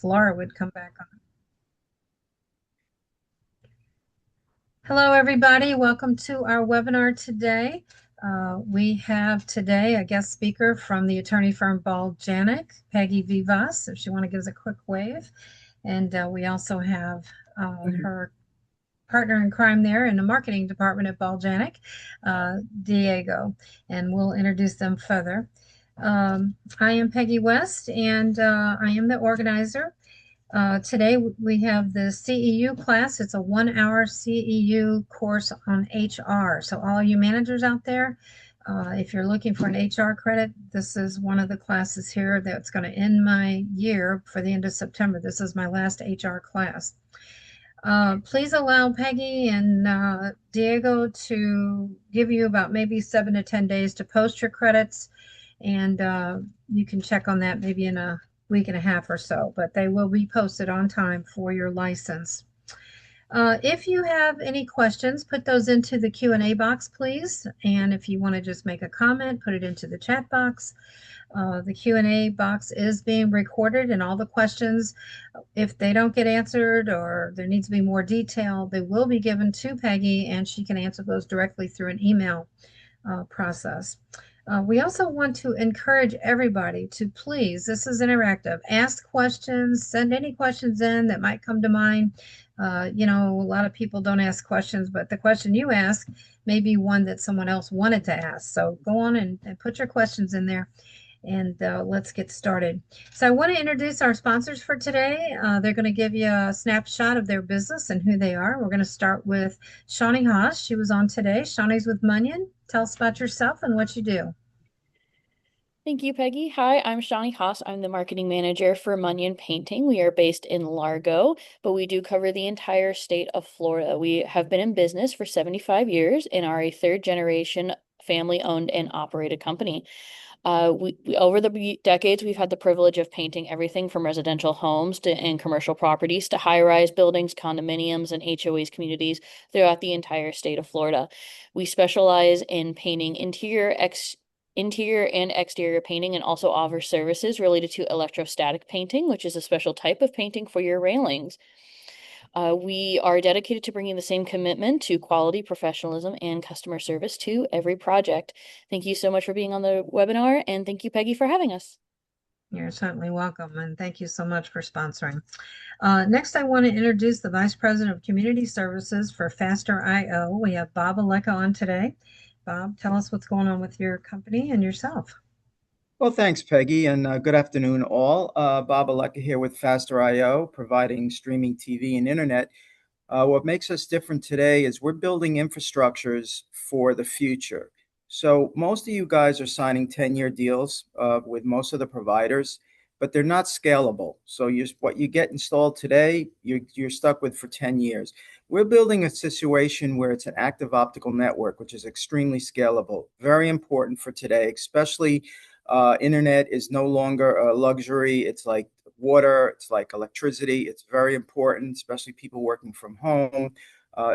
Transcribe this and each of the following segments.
Laura would come back on. Hello, everybody. Welcome to our webinar today. We have today a guest speaker from the attorney firm Ball Janik, Peggy Vivas, if she want to give us a quick wave. And we also have her partner in crime there in the marketing department at Ball Janik, Diego, and we'll introduce them further. I am Peggy West, and I am the organizer. Today we have the CEU class. It's a 1-hour CEU course on HR. So all you managers out there, if you're looking for an HR credit, this is one of the classes here that's going to end my year for the end of September. This is my last HR class. Please allow Peggy and Diego to give you about maybe 7 to 10 days to post your credits, and you can check on that maybe in a week and a half or so, but they will be posted on time for your license. If you have any questions, put those into the Q&A box, please. And if you want to just make a comment, put it into the chat box. The Q&A box is being recorded, and all the questions, if they don't get answered or there needs to be more detail, they will be given to Peggy, and she can answer those directly through an email process. We also want to encourage everybody to please, this is interactive, ask questions, send any questions in that might come to mind. You know, a lot of people don't ask questions, but the question you ask may be one that someone else wanted to ask. So go on and put your questions in there, and let's get started. So I want to introduce our sponsors for today. They're going to give you a snapshot of their business and who they are. We're going to start with Shawnee Haas. She was on today. Shawnee's with Munyon. Tell us about yourself and what you do. Thank you, Peggy. Hi, I'm Shawnee Haas. I'm the marketing manager for Munyon Painting. We are based in Largo, but we do cover the entire state of Florida. We have been in business for 75 years and are a third generation family owned and operated company. Over the decades, we've had the privilege of painting everything from residential homes and commercial properties to high-rise buildings, condominiums, and HOAs communities throughout the entire state of Florida. We specialize in painting interior and exterior painting, and also offer services related to electrostatic painting, which is a special type of painting for your railings. We are dedicated to bringing the same commitment to quality, professionalism, and customer service to every project. Thank you so much for being on the webinar, and thank you, Peggy, for having us. You're certainly welcome, and thank you so much for sponsoring. Next, I want to introduce the Vice President of Community Services for Faster IO. We have Bob Aleka on today. Bob, tell us what's going on with your company and yourself. Well, thanks, Peggy, and good afternoon, all. Bob Aleka here with Faster IO, providing streaming TV and internet. What makes us different today is we're building infrastructures for the future. So most of you guys are signing 10-year deals with most of the providers, but they're not scalable. So what you get installed today, you're stuck with for 10 years. We're building a situation where it's an active optical network, which is extremely scalable, very important for today, especially internet is no longer a luxury. It's like water, it's like electricity. It's very important, especially people working from home,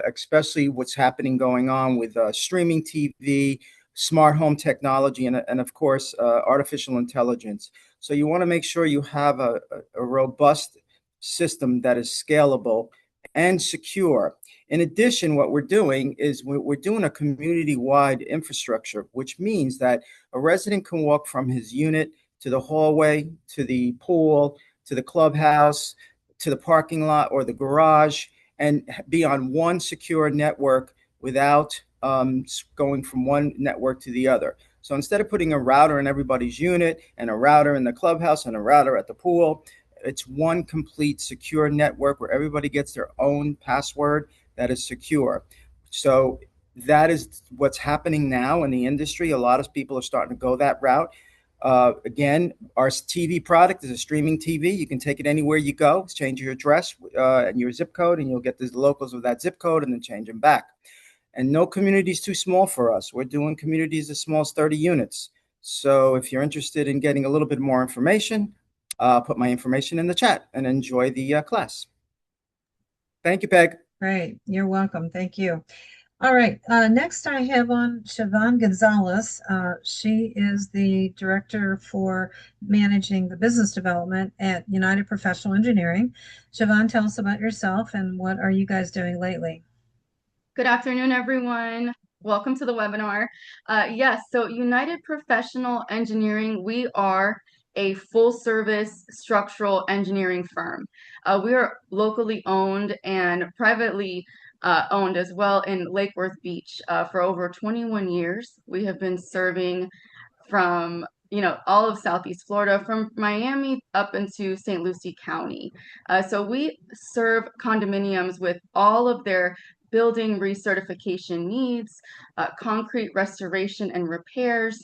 especially what's happening going on with streaming TV, smart home technology, and of course, artificial intelligence. So you want to make sure you have a robust system that is scalable and secure. In addition, what we're doing is we're doing a community-wide infrastructure, which means that a resident can walk from his unit to the hallway, to the pool, to the clubhouse, to the parking lot or the garage, and be on one secure network without going from one network to the other. So instead of putting a router in everybody's unit and a router in the clubhouse and a router at the pool, it's one complete secure network where everybody gets their own password that is secure. So that is what's happening now in the industry. A lot of people are starting to go that route. Again, our TV product is a streaming TV. You can take it anywhere you go. Change your address and your zip code, and you'll get the locals of that zip code and then change them back. And no community is too small for us. We're doing communities as small as 30 units. So if you're interested in getting a little bit more information, put my information in the chat and enjoy the class. Thank you, Peg. Great. You're welcome. Thank you. All right. Next, I have on Siobhan Gonzalez. She is the director for managing the business development at United Professional Engineering. Siobhan, tell us about yourself and what are you guys doing lately? Good afternoon, everyone. Welcome to the webinar. Yes, so United Professional Engineering, we are a full service structural engineering firm. We are locally owned and privately owned as well in Lake Worth Beach. For over 21 years, we have been serving from all of Southeast Florida, from Miami up into St. Lucie County. So we serve condominiums with all of their building recertification needs, concrete restoration and repairs,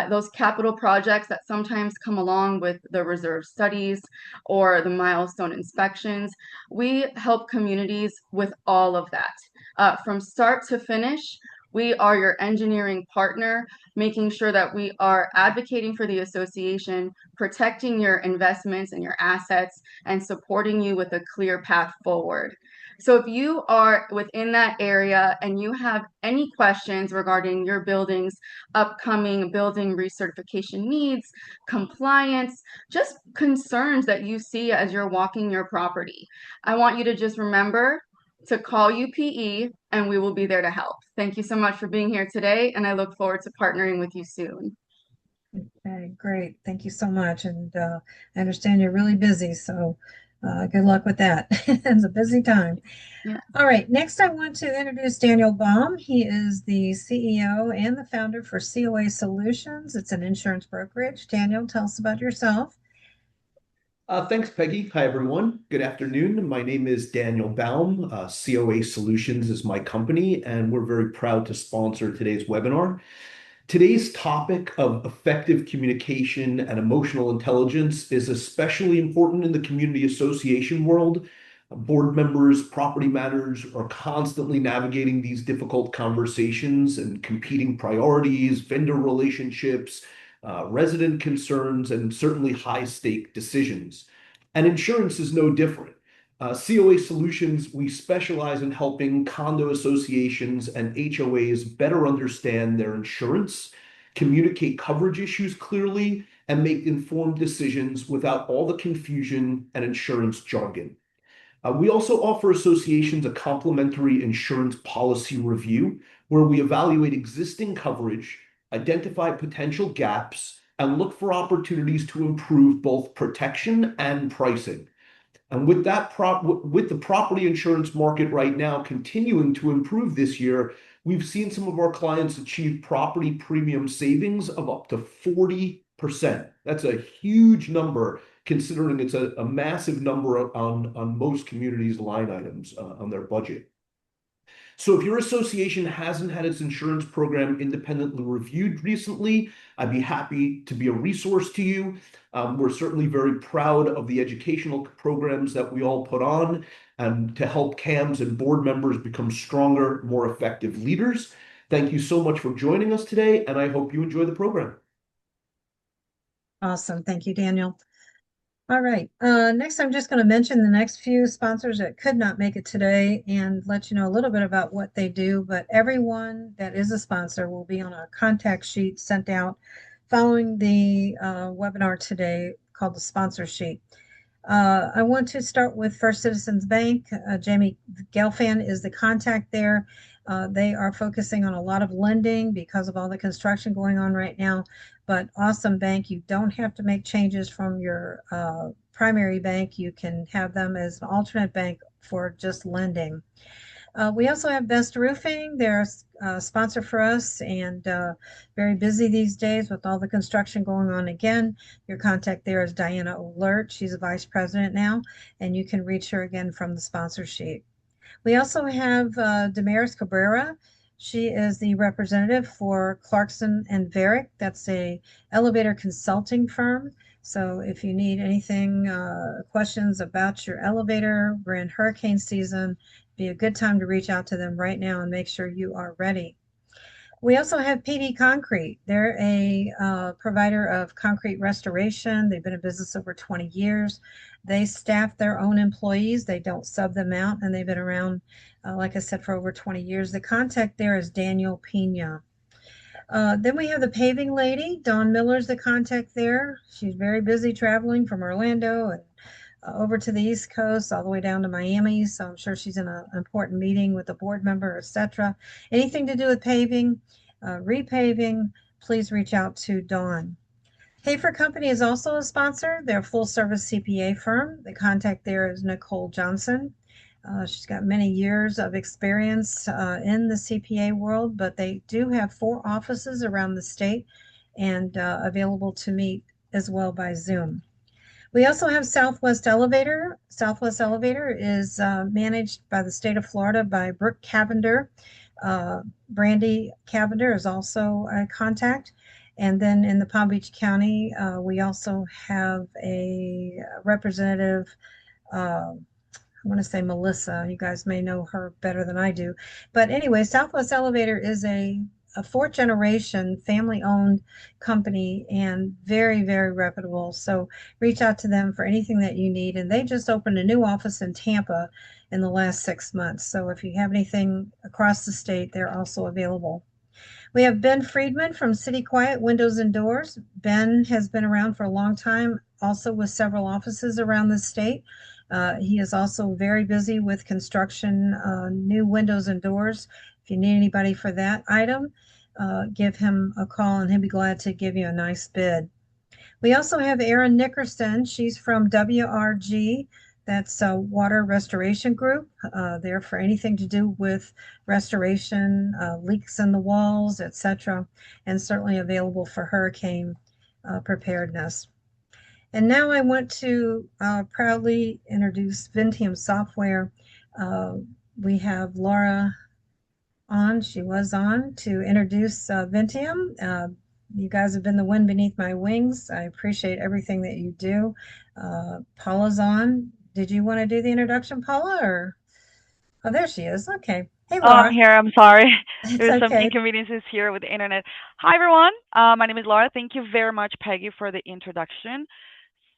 those capital projects that sometimes come along with the reserve studies or the milestone inspections. We help communities with all of that. From start to finish, we are your engineering partner, making sure that we are advocating for the association, protecting your investments and your assets, and supporting you with a clear path forward. So if you are within that area and you have any questions regarding your building's upcoming building recertification needs, compliance, just concerns that you see as you're walking your property, I want you to just remember to call UPE and we will be there to help. Thank you so much for being here today, and I look forward to partnering with you soon. Okay, great. Thank you so much. And I understand you're really busy, so good luck with that. It's a busy time. Yeah. All right, next I want to introduce Daniel Baum. He is the CEO and the founder for COA Solutions. It's an insurance brokerage. Daniel, tell us about yourself. Thanks, Peggy. Hi, everyone. Good afternoon. My name is Daniel Baum. COA Solutions is my company, and we're very proud to sponsor today's webinar. Today's topic of effective communication and emotional intelligence is especially important in the community association world. Board members, property managers are constantly navigating these difficult conversations and competing priorities, vendor relationships, resident concerns, and certainly high-stake decisions. And insurance is no different. COA Solutions, we specialize in helping condo associations and HOAs better understand their insurance, communicate coverage issues clearly, and make informed decisions without all the confusion and insurance jargon. We also offer associations a complimentary insurance policy review where we evaluate existing coverage, identify potential gaps, and look for opportunities to improve both protection and pricing. And with the property insurance market right now continuing to improve this year, we've seen some of our clients achieve property premium savings of up to 40%. That's a huge number considering it's a massive number on most communities' line items on their budget. So if your association hasn't had its insurance program independently reviewed recently, I'd be happy to be a resource to you. We're certainly very proud of the educational programs that we all put on and to help CAMs and board members become stronger, more effective leaders. Thank you so much for joining us today, and I hope you enjoy the program. Awesome. Thank you, Daniel. All right. Next, I'm just going to mention the next few sponsors that could not make it today and let you know a little bit about what they do. But everyone that is a sponsor will be on a contact sheet sent out following the webinar today called the sponsor sheet. I want to start with First Citizens Bank. Jamie Gelfand is the contact there. They are focusing on a lot of lending because of all the construction going on right now. But awesome bank, you don't have to make changes from your primary bank. You can have them as an alternate bank for just lending. We also have Best Roofing. They're a sponsor for us and very busy these days with all the construction going on again. Your contact there is Diana Alert. She's a vice president now, and you can reach her again from the sponsor sheet. We also have Damaris Cabrera. She is the representative for Clarkson and Varick. That's a elevator consulting firm. So if you need anything, questions about your elevator, we're in hurricane season, be a good time to reach out to them right now and make sure you are ready. We also have PD Concrete. They're a provider of concrete restoration. They've been in business over 20 years. They staff their own employees. They don't sub them out, and they've been around, like I said, for over 20 years. The contact there is Daniel Pena. Then we have the paving lady. Dawn Miller's the contact there. She's very busy traveling from Orlando and over to the East Coast, all the way down to Miami. So I'm sure she's in an important meeting with a board member, etc. Anything to do with paving, repaving, please reach out to Dawn. Hayfer Company is also a sponsor. They're a full service CPA firm. The contact there is Nicole Johnson. She's got many years of experience in the CPA world, but they do have 4 offices around the state and available to meet as well by Zoom. We also have Southwest Elevator. Southwest Elevator is managed by the state of Florida by Brooke Cavender. Brandy Cavender is also a contact. And then in the Palm Beach County, we also have a representative, I want to say Melissa. You guys may know her better than I do. But anyway, Southwest Elevator is a 4th generation family owned company and very, very reputable. So reach out to them for anything that you need. And they just opened a new office in Tampa in the last 6 months. So if you have anything across the state, they're also available. We have Ben Friedman from City Quiet Windows and Doors. Ben has been around for a long time, also with several offices around the state. He is also very busy with construction, new windows and doors. If you need anybody for that item, give him a call and he'll be glad to give you a nice bid. We also have Erin Nickerson. She's from WRG. That's a water restoration group. There for anything to do with restoration, leaks in the walls, etc., and certainly available for hurricane preparedness. And now I want to proudly introduce Vinteum software. We have Laura on. She was on to introduce Vinteum. You guys have been the wind beneath my wings. I appreciate everything that you do. Paula's on. Did you want to do the introduction, Paula? Or oh, there she is. Okay. Hey, Oh, I'm Laura. here. I'm sorry. It's There's some okay. inconveniences here with the internet. Hi, everyone. My name is Laura. Thank you very much, Peggy, for the introduction.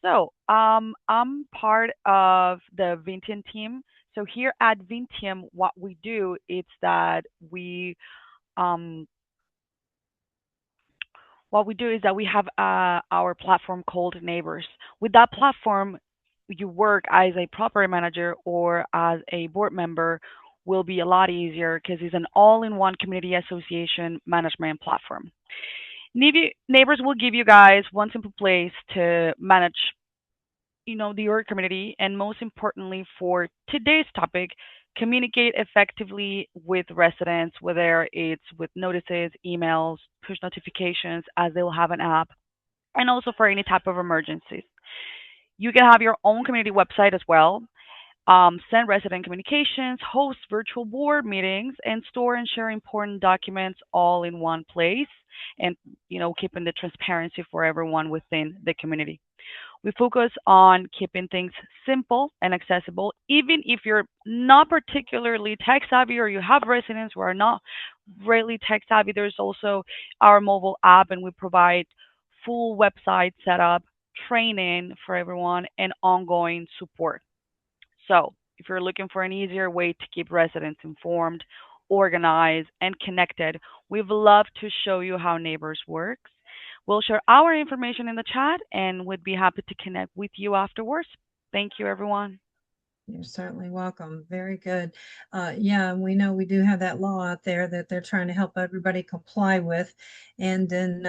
So, I'm part of the Vinteum team. So here at Vinteum, what we do is that um, we have our platform called Neighbors. With that platform, you work as a property manager or as a board member will be a lot easier because it's an all-in-one community association management platform. Neighbors will give you guys one simple place to manage, your community, and most importantly for today's topic, communicate effectively with residents, whether it's with notices, emails, push notifications, as they'll have an app, and also for any type of emergencies. You can have your own community website as well, send resident communications, host virtual board meetings, and store and share important documents all in one place, and keeping the transparency for everyone within the community. We focus on keeping things simple and accessible, even if you're not particularly tech savvy or you have residents who are not really tech savvy. There's also our mobile app, and we provide full website setup, training for everyone, and ongoing support. So, if you're looking for an easier way to keep residents informed, organized, and connected, we'd love to show you how Neighbors works. We'll share our information in the chat and would be happy to connect with you afterwards. Thank you, everyone. You're certainly welcome. Very good. Yeah, we know we do have that law out there that they're trying to help everybody comply with. And then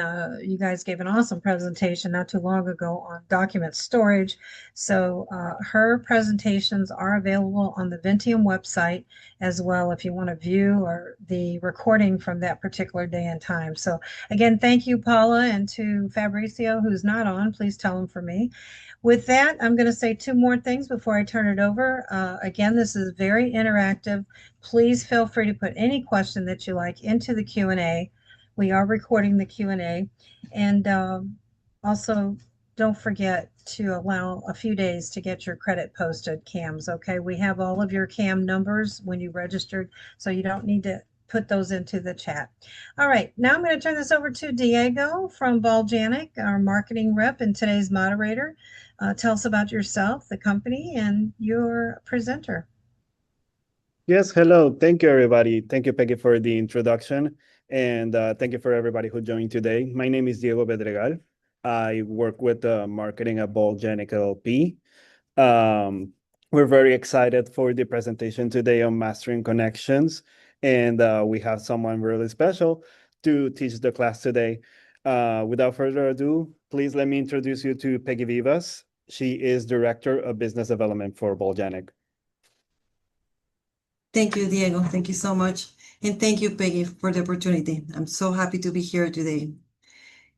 you guys gave an awesome presentation not too long ago on document storage. So her presentations are available on the Vinteum website as well if you want to view or the recording from that particular day and time. So again, thank you, Paula, and to Fabricio, who's not on, please tell him for me. With that, I'm going to say 2 more things before I turn it over. Again, this is very interactive. Please feel free to put any question that you like into the Q&A. We are recording the Q&A. And also, don't forget to allow a few days to get your credit posted, CAMs, okay? We have all of your CAM numbers when you registered, so you don't need to put those into the chat. All right, now I'm going to turn this over to Diego from Balganic, our marketing rep and today's moderator. Tell us about yourself, the company, and your presenter. Yes, hello. Thank you, everybody. Thank you, Peggy, for the introduction. And thank you for everybody who joined today. My name is Diego Bedregal. I work with marketing at Balganic LP. We're very excited for the presentation today on Mastering Connections. And we have someone really special to teach the class today. Without further ado, please let me introduce you to Peggy Vivas. She is Director of Business Development for Balganic. Thank you, Diego. Thank you so much. And thank you, Peggy, for the opportunity. I'm so happy to be here today.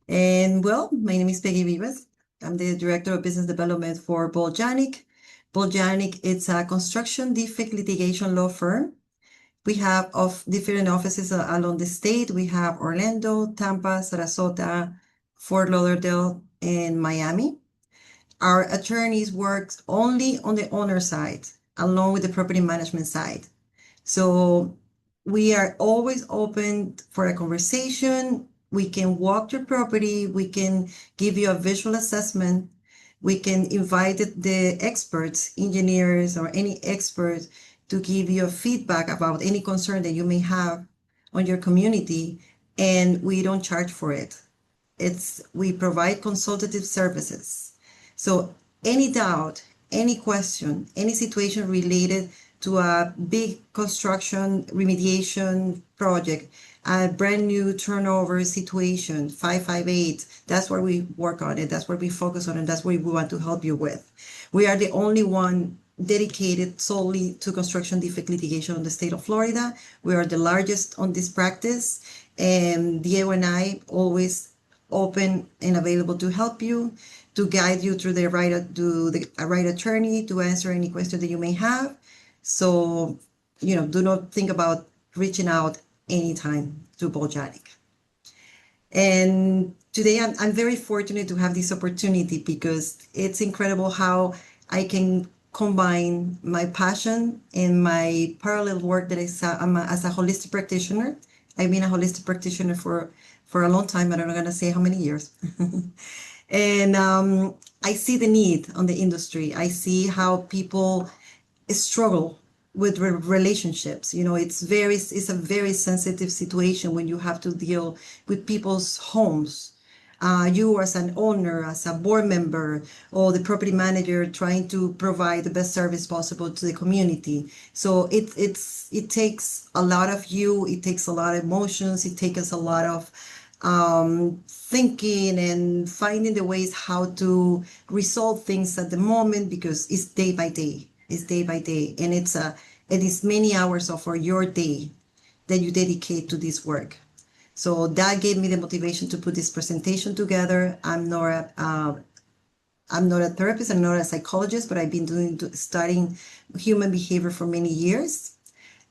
And well, my name is Peggy Vivas. I'm the Director of Business Development for Balganic. Balganic, it's a construction defect litigation law firm. We have different offices along the state. We have Orlando, Tampa, Sarasota, Fort Lauderdale, and Miami. Our attorneys work only on the owner side, along with the property management side. So we are always open for a conversation. We can walk your property. We can give you a visual assessment. We can invite the experts, engineers, or any experts to give you a feedback about any concern that you may have on your community, and we don't charge for it. We provide consultative services. So any doubt, any question, any situation related to a big construction remediation project, a brand new turnover situation, 558, that's where we work on it. That's where we focus on it. That's what we want to help you with. We are the only one dedicated solely to construction defect litigation in the state of Florida. We are the largest on this practice, and Diego and I always open and available to help you, to guide you through the right attorney, to answer any question that you may have. So, do not think about reaching out anytime to Balganic. And today I'm very fortunate to have this opportunity because it's incredible how I can combine my passion and my parallel work that I'm as a holistic practitioner. I've been a holistic practitioner for a long time. I'm not going to say how many years. And I see the need on the industry. I see how people struggle with relationships. It's a very sensitive situation when you have to deal with people's homes. You as an owner, as a board member, or the property manager trying to provide the best service possible to the community. So it takes a lot of you. It takes a lot of emotions. It takes a lot of thinking and finding the ways how to resolve things at the moment, because it's day by day. It's day by day, and it is many hours of your day that you dedicate to this work. So that gave me the motivation to put this presentation together. I'm not a therapist, I'm not a psychologist, but I've been studying human behavior for many years.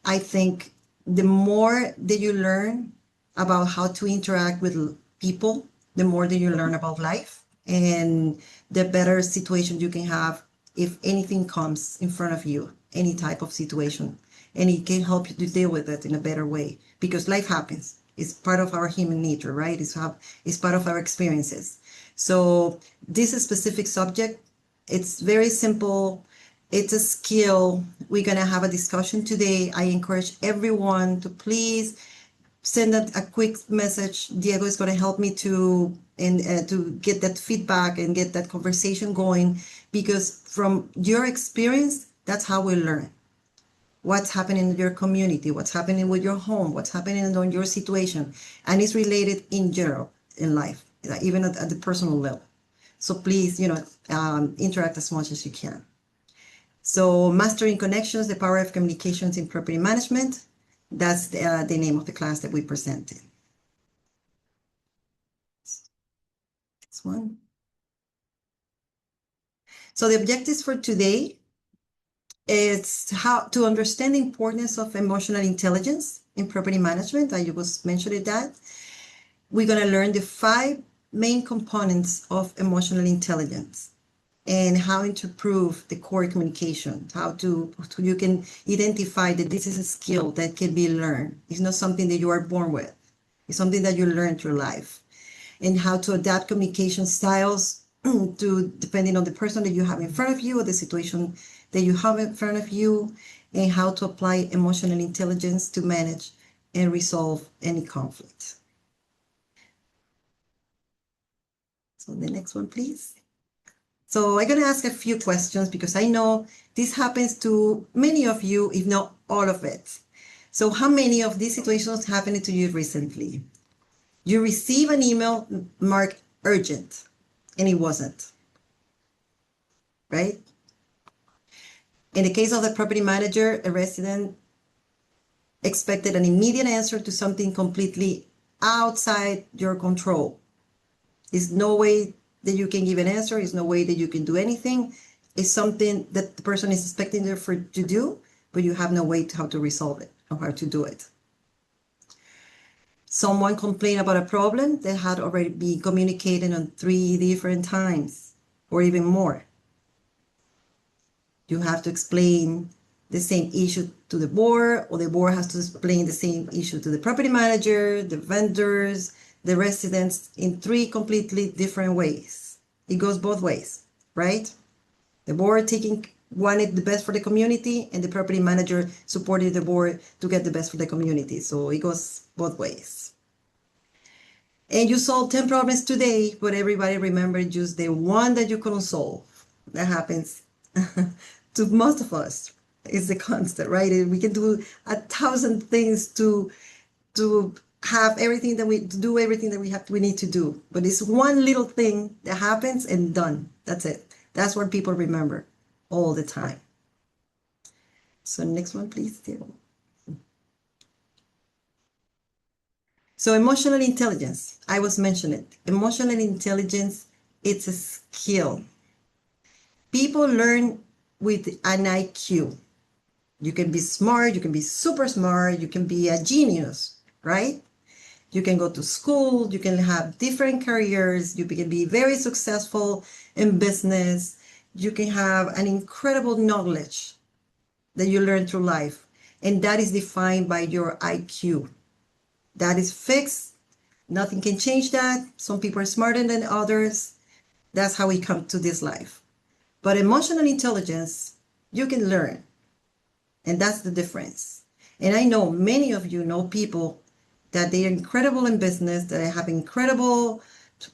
I think the more that you learn about how to interact with people, the more that you learn about life, and the better situation you can have if anything comes in front of you, any type of situation, and it can help you to deal with it in a better way, because life happens. It's part of our human nature, right? It's part of our experiences. So this specific subject, it's very simple. It's a skill. We're going to have a discussion today. I encourage everyone to please send a quick message. Diego is going to help me to get that feedback and get that conversation going, because from your experience, that's how we learn. What's happening in your community, what's happening with your home, what's happening in your situation. And it's related in general in life, even at the personal level. So please, interact as much as you can. So Mastering Connections, the Power of Communications in Property Management. That's the name of the class that we presented. This one. So the objectives for today is how to understand the importance of emotional intelligence in property management. I was mentioning that. We're going to learn the 5 main components of emotional intelligence. and how to improve the core communication, you can identify that this is a skill that can be learned. It's not something that you are born with. It's something that you learn through life, and how to adapt communication styles to depending on the person that you have in front of you or the situation that you have in front of you, and how to apply emotional intelligence to manage and resolve any conflict. So the next one, please. So I'm going to ask a few questions because I know this happens to many of you, if not all of it. So how many of these situations happened to you recently? You receive an email marked urgent and it wasn't, right? In the case of the property manager, a resident expected an immediate answer to something completely outside your control. There's no way that you can give an answer. There's no way that you can do anything. It's something that the person is expecting you to do, but you have no way to how to resolve it or how to do it. Someone complained about a problem that had already been communicated on 3 different times or even more. You have to explain the same issue to the board, or the board has to explain the same issue to the property manager, the vendors, the residents in 3 completely different ways. It goes both ways, right? The board wanted the best for the community, and the property manager supported the board to get the best for the community. So it goes both ways. And you solved 10 problems today, but everybody remembered just the one that you couldn't solve. That happens to most of us. It's the constant, right? We can do 1,000 things to have everything that we do, everything that we need to do. But it's one little thing that happens and done. That's it. That's what people remember all the time. So next one, please, Diego. So emotional intelligence, I was mentioning it. Emotional intelligence, it's a skill. People learn with an IQ. You can be smart, you can be super smart, you can be a genius, right? You can go to school, you can have different careers, you can be very successful in business, you can have an incredible knowledge that you learn through life, and that is defined by your IQ. That is fixed. Nothing can change that. Some people are smarter than others. That's how we come to this life. But emotional intelligence, you can learn. And that's the difference. And I know many of you know people that they are incredible in business, that they have incredible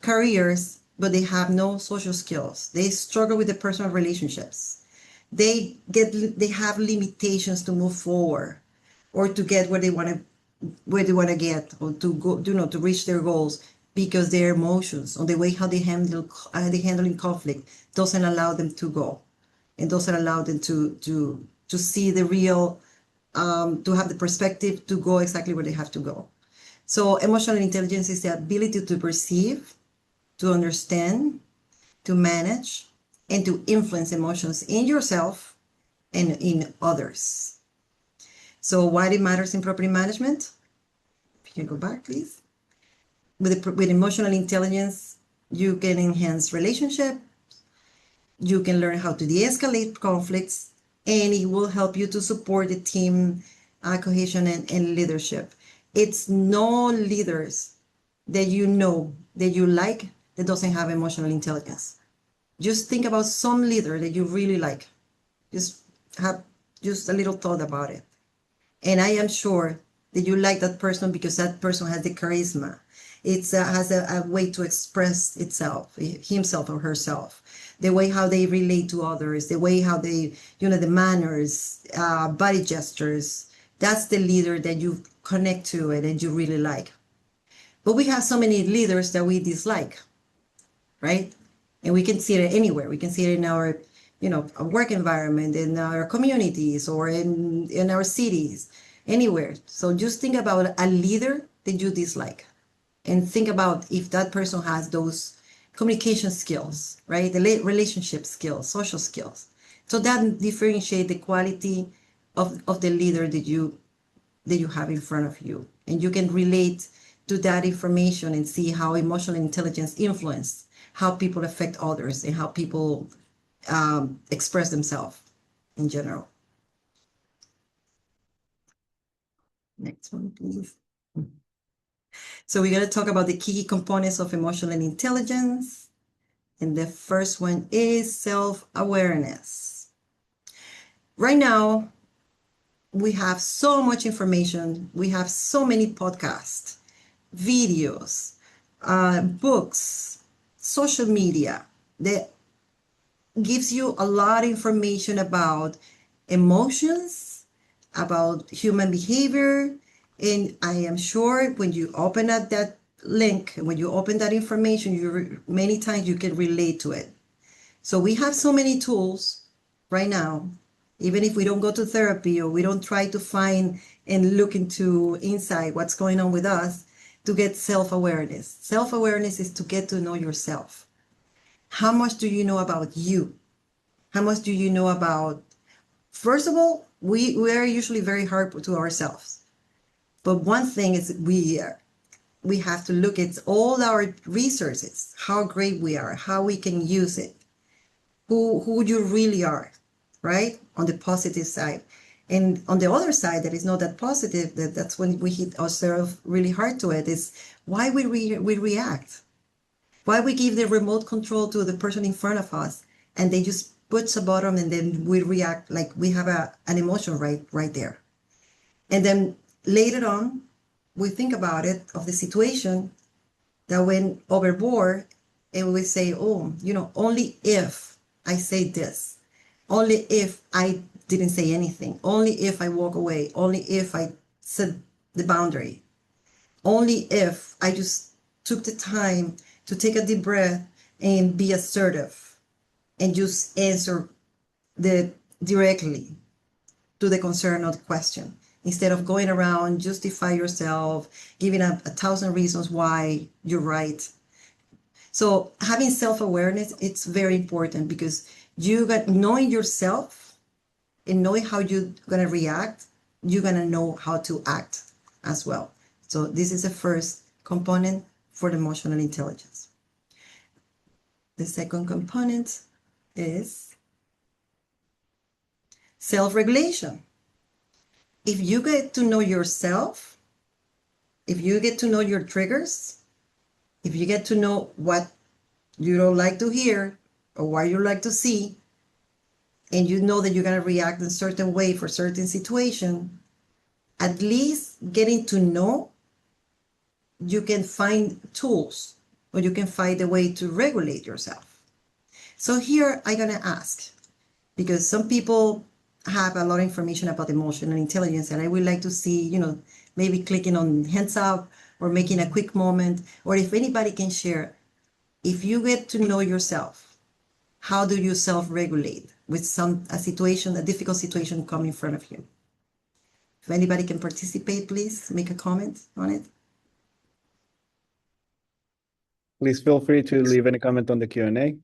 careers, but they have no social skills. They struggle with the personal relationships. They have limitations to move forward or to get where they want to get, or to go, to reach their goals, because their emotions or the way how they handling conflict doesn't allow them to go, and doesn't allow them to see the real, to have the perspective to go exactly where they have to go. So emotional intelligence is the ability to perceive, to understand, to manage, and to influence emotions in yourself and in others. So why it matters in property management? If you can go back, please. With emotional intelligence, you can enhance relationship, you can learn how to de-escalate conflicts, and it will help you to support the team cohesion and leadership. It's no leaders that you know, that you like, that doesn't have emotional intelligence. Just think about some leader that you really like. Just have just a little thought about it. And I am sure that you like that person because that person has the charisma. It has a way to express itself, himself or herself, the way how they relate to others, the way how they, the manners, body gestures. That's the leader that you connect to and you really like. But we have so many leaders that we dislike, right? And we can see it anywhere. We can see it in our, our work environment, in our communities, or in our cities, anywhere. So just think about a leader that you dislike, and think about if that person has those communication skills, right? The relationship skills, social skills. So that differentiate the quality of the leader that you have in front of you. And you can relate to that information and see how emotional intelligence influence how people affect others and how people express themselves in general. Next one, please. So we're going to talk about the key components of emotional intelligence. And the first one is self-awareness. Right now, we have so much information. We have so many podcasts, videos, books, social media that gives you a lot of information about emotions, about human behavior. And I am sure when you open up that link, when you open that information, many times you can relate to it. So we have so many tools right now, even if we don't go to therapy or we don't try to find and look into inside what's going on with us, to get self-awareness. Self-awareness is to get to know yourself. How much do you know about you? How much do you know about, first of all, we are usually very hard to ourselves. But one thing is we have to look at all our resources, how great we are, how we can use it, who you really are, right? On the positive side. And on the other side, that is not that positive, that's when we hit ourselves really hard to it, is why we react. Why we give the remote control to the person in front of us and they just push a button and then we react like we have an emotion right there. And then later on, we think about it of the situation that went overboard and we say, oh, only if I say this, only if I didn't say anything, only if I walk away, only if I set the boundary, only if I just took the time to take a deep breath and be assertive and just answer directly to the concern or the question, instead of going around, justify yourself, giving a 1,000 reasons why you're right. So having self-awareness, it's very important because knowing yourself and knowing how you're going to react, you're going to know how to act as well. So this is the first component for the emotional intelligence. The second component is self-regulation. If you get to know yourself, if you get to know your triggers, if you get to know what you don't like to hear or what you like to see, and you know that you're going to react in a certain way for certain situation, at least getting to know, you can find tools or you can find a way to regulate yourself. So here I'm going to ask, because some people have a lot of information about emotional intelligence, and I would like to see, maybe clicking on hands up or making a quick moment, or if anybody can share, if you get to know yourself, how do you self-regulate with a difficult situation come in front of you? If anybody can participate, please make a comment on it. Please feel free to leave any comment on the Q&A.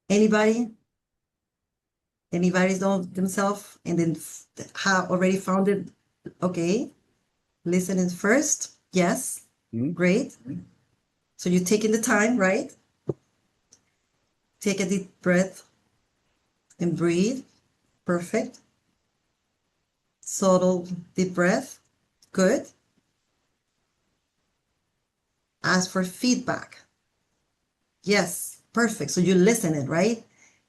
Anybody? Anybody's know themselves and then have already found it? Okay. Listening first. Yes. Great. So you're taking the time, right? Take a deep breath and breathe. Perfect. Subtle deep breath. Good. Ask for feedback. Yes. Perfect. So you're listening, right?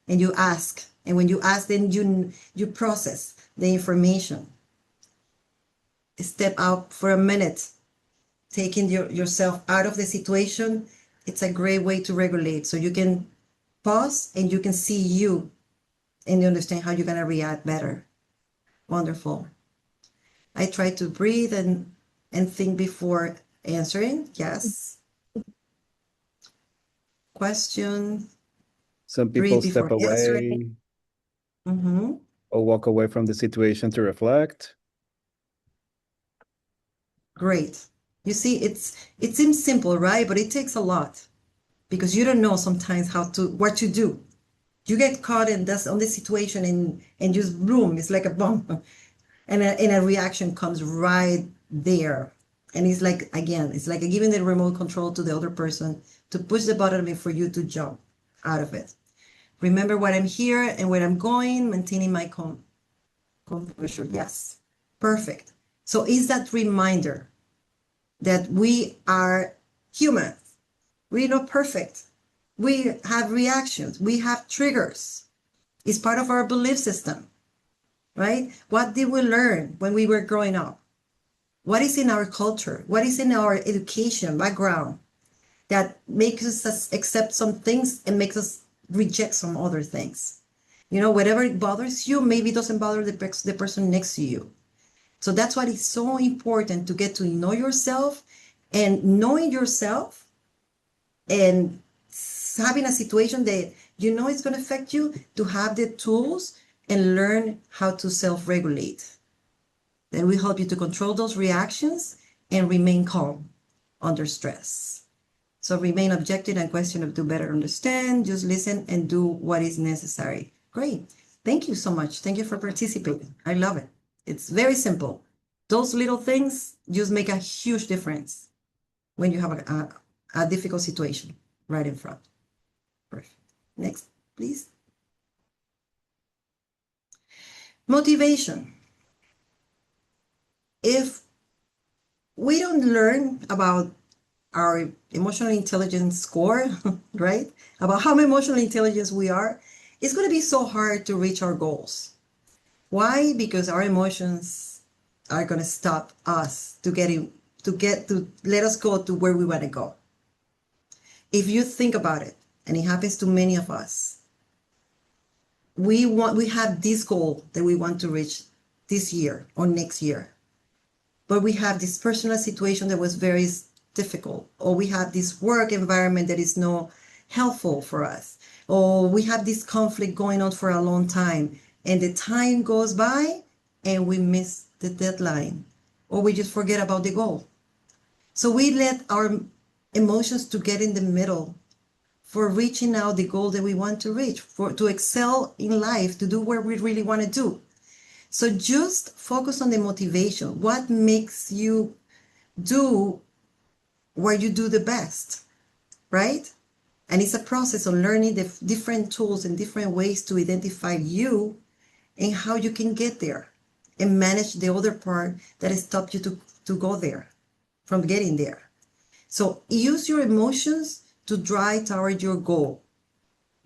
And you ask. And when you ask, then you process the information. Step out for a minute, taking yourself out of the situation. It's a great way to regulate. So you can pause and you can see you and you understand how you're going to react better. Wonderful. I try to breathe and think before answering. Yes. Question. Some people Breathe step before answering. away or walk away from the situation to reflect. Great. You see, it seems simple, right? But it takes a lot because you don't know sometimes what to do. You get caught on the situation and just boom, it's like a bomb. And a reaction comes right there. And it's like, again, it's like giving the remote control to the other person to push the button for you to jump. out of it. Remember what I'm here and where I'm going, maintaining my composure. Yes, perfect. So is that reminder that we are humans. We're not perfect. We have reactions. We have triggers. It's part of our belief system, right? What did we learn when we were growing up? What is in our culture? What is in our education background that makes us accept some things and makes us reject some other things? You know, whatever bothers you, maybe doesn't bother the person next to you. So that's why it's so important to get to know yourself, and knowing yourself and having a situation that you know it's going to affect you, to have the tools and learn how to self-regulate. That will help you to control those reactions and remain calm under stress. So remain objective and question to better understand, just listen and do what is necessary. Great. Thank you so much. Thank you for participating. I love it. It's very simple. Those little things just make a huge difference when you have a difficult situation right in front. Perfect. Next, please. Motivation. If we don't learn about our emotional intelligence score, right? About how emotional intelligence we are, it's going to be so hard to reach our goals. Why? Because our emotions are going to stop us to let us go to where we want to go. If you think about it, and it happens to many of us, we have this goal that we want to reach this year or next year, but we have this personal situation that was very difficult, or we have this work environment that is not helpful for us, or we have this conflict going on for a long time, and the time goes by and we miss the deadline, or we just forget about the goal. So we let our emotions to get in the middle for reaching out the goal that we want to reach, to excel in life, to do what we really want to do. So just focus on the motivation. What makes you do where you do the best, right? And it's a process of learning the different tools and different ways to identify you and how you can get there and manage the other part that has stopped you to go there, from getting there. So use your emotions to drive toward your goal.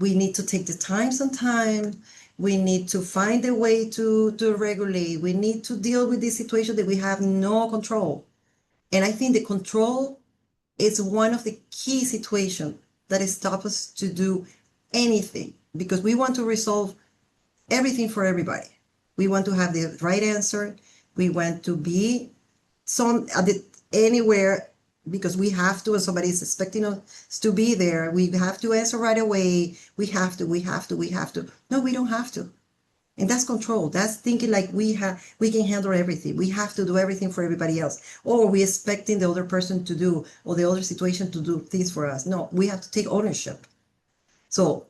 We need to take the time sometime. We need to find a way to regulate. We need to deal with this situation that we have no control. And I think the control is one of the key situations that stops us to do anything, because we want to resolve everything for everybody. We want to have the right answer. We want to be anywhere because we have to, and somebody is expecting us to be there. We have to answer right away. We have to. No, we don't have to. And that's control. That's thinking like we can handle everything. We have to do everything for everybody else. Or we expecting the other person to do, or the other situation to do things for us. No, we have to take ownership. So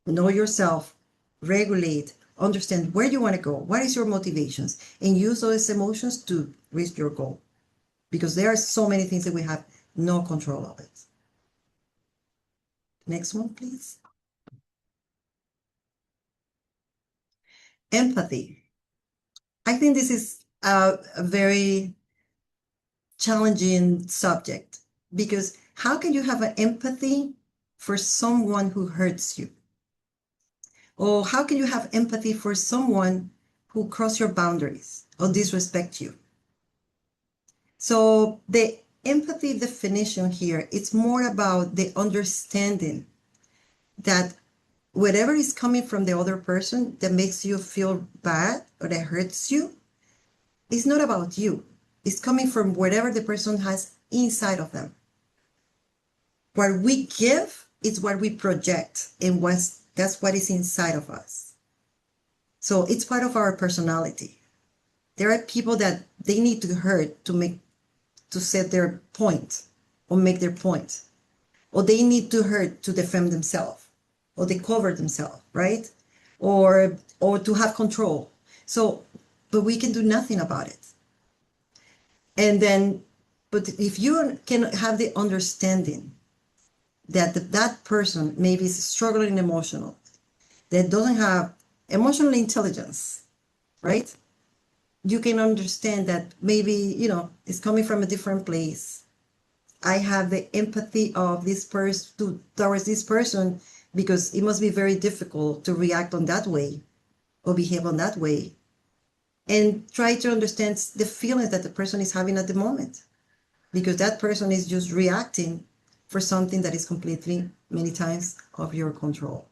know yourself, regulate, understand where you want to go. What is your motivations? And use those emotions to reach your goal. Because there are so many things that we have no control of it. Next one, please. Empathy. I think this is a very challenging subject, because how can you have an empathy for someone who hurts you? Or how can you have empathy for someone who cross your boundaries or disrespect you? So the empathy definition here, it's more about the understanding that whatever is coming from the other person that makes you feel bad or that hurts you, it's not about you. It's coming from whatever the person has inside of them. What we give is what we project, and that's what is inside of us. So it's part of our personality. There are people that they need to hurt to set their point or make their point, or they need to hurt to defend themselves, or they cover themselves, right? Or to have control. So, but we can do nothing about it. And then, but if you can have the understanding that that person maybe is struggling emotional, that doesn't have emotional intelligence, right? You can understand that maybe, it's coming from a different place. I have the empathy of this person towards this person because it must be very difficult to react on that way or behave on that way. And try to understand the feelings that the person is having at the moment, because that person is just reacting for something that is completely, many times, of your control.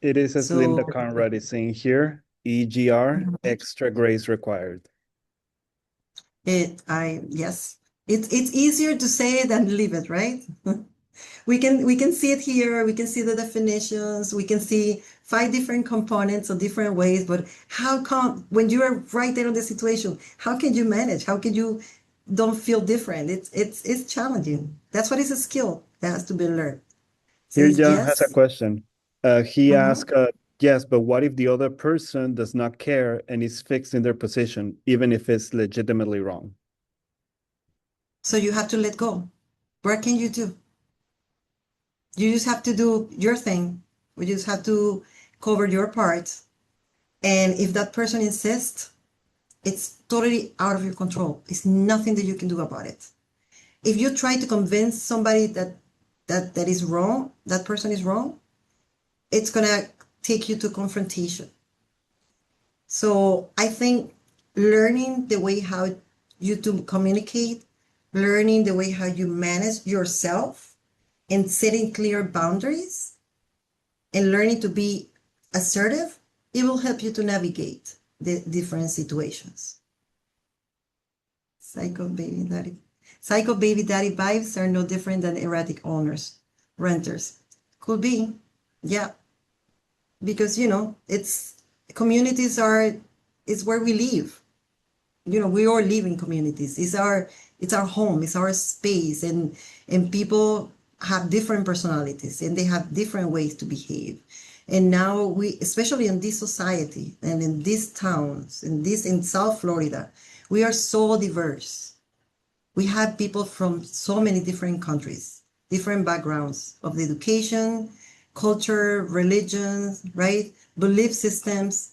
It is as Linda So, Conrad is saying here, EGR, extra grace required. yes, it's easier to say it than live it, right? We can see it here, we can see the definitions, we can see 5 different components or different ways, but how come when you are right there in the situation, how can you manage? How can you don't feel different? It's challenging. That's what is a skill that has to be learned. Here, Says John has a yes. question. He Mhm. asked, yes, but what if the other person does not care and is fixed in their position, even if it's legitimately wrong? So you have to let go. What can you do? You just have to do your thing. We just have to cover your part. And if that person insists, it's totally out of your control. It's nothing that you can do about it. If you try to convince somebody that is wrong, that person is wrong, it's gonna take you to confrontation. So I think learning the way how you to communicate, learning the way how you manage yourself, and setting clear boundaries, and learning to be assertive, it will help you to navigate the different situations. Psycho baby daddy. Psycho baby daddy vibes are no different than erratic owners, renters. Could be, yeah, because it's communities are it's where we live. We all live in communities. It's our home, it's our space, and people have different personalities and they have different ways to behave. And now we, especially in this society and in these towns, in South Florida, we are so diverse. We have people from so many different countries, different backgrounds of the education, culture, religions, right? Belief systems.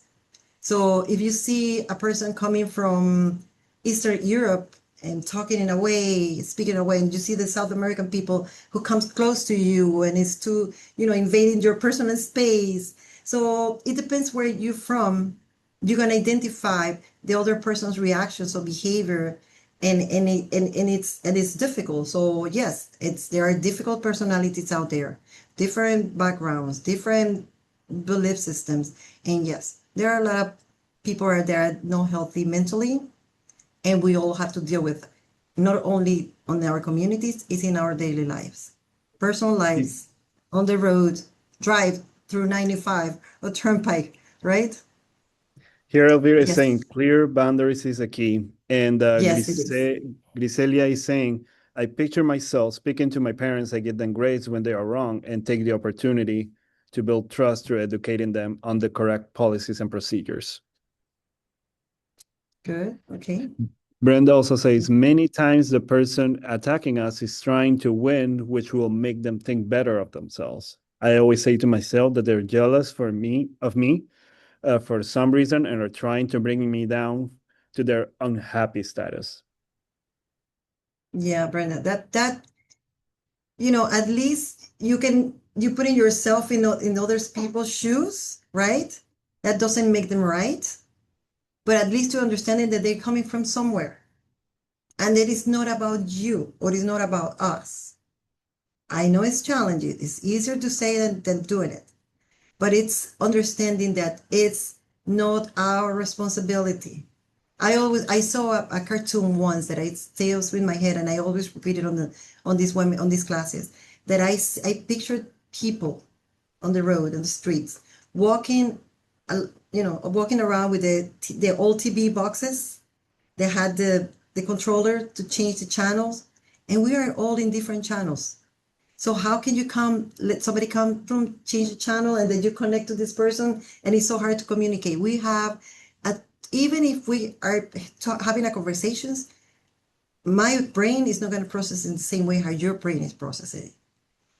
So if you see a person coming from Eastern Europe and talking in a way, speaking in a way, and you see the South American people who comes close to you and is to, invading your personal space. So it depends where you're from. You're gonna identify the other person's reactions or behavior, and it's difficult. So yes, there are difficult personalities out there, different backgrounds, different belief systems, and yes, there are a lot of people out there not healthy mentally, and we all have to deal with not only on our communities, it's in our daily lives, personal lives, on the road, drive through 95 or turnpike, right? Here, Elvira is Yes, saying clear boundaries is a key. And yes, it is. Griselia is saying, I picture myself speaking to my parents, I give them grades when they are wrong and take the opportunity to build trust through educating them on the correct policies and procedures. Good. Okay. Brenda also says, many times the person attacking us is trying to win, which will make them think better of themselves. I always say to myself that they're jealous of me for some reason and are trying to bring me down to their unhappy status. Yeah, Brenda, that at least you putting yourself in others people's shoes, right? That doesn't make them right, but at least to understanding that they're coming from somewhere, and it is not about you or it's not about us. I know it's challenging. It's easier to say than doing it, but it's understanding that it's not our responsibility. I saw a cartoon once that I stays with my head, and I always repeat it on these classes, that I pictured people on the road and the streets walking, walking around with the old TV boxes. They had the controller to change the channels, and we are all in different channels. So how can you let somebody come from change the channel, and then you connect to this person, and it's so hard to communicate. We have, even if we are having a conversations, my brain is not going to process in the same way how your brain is processing.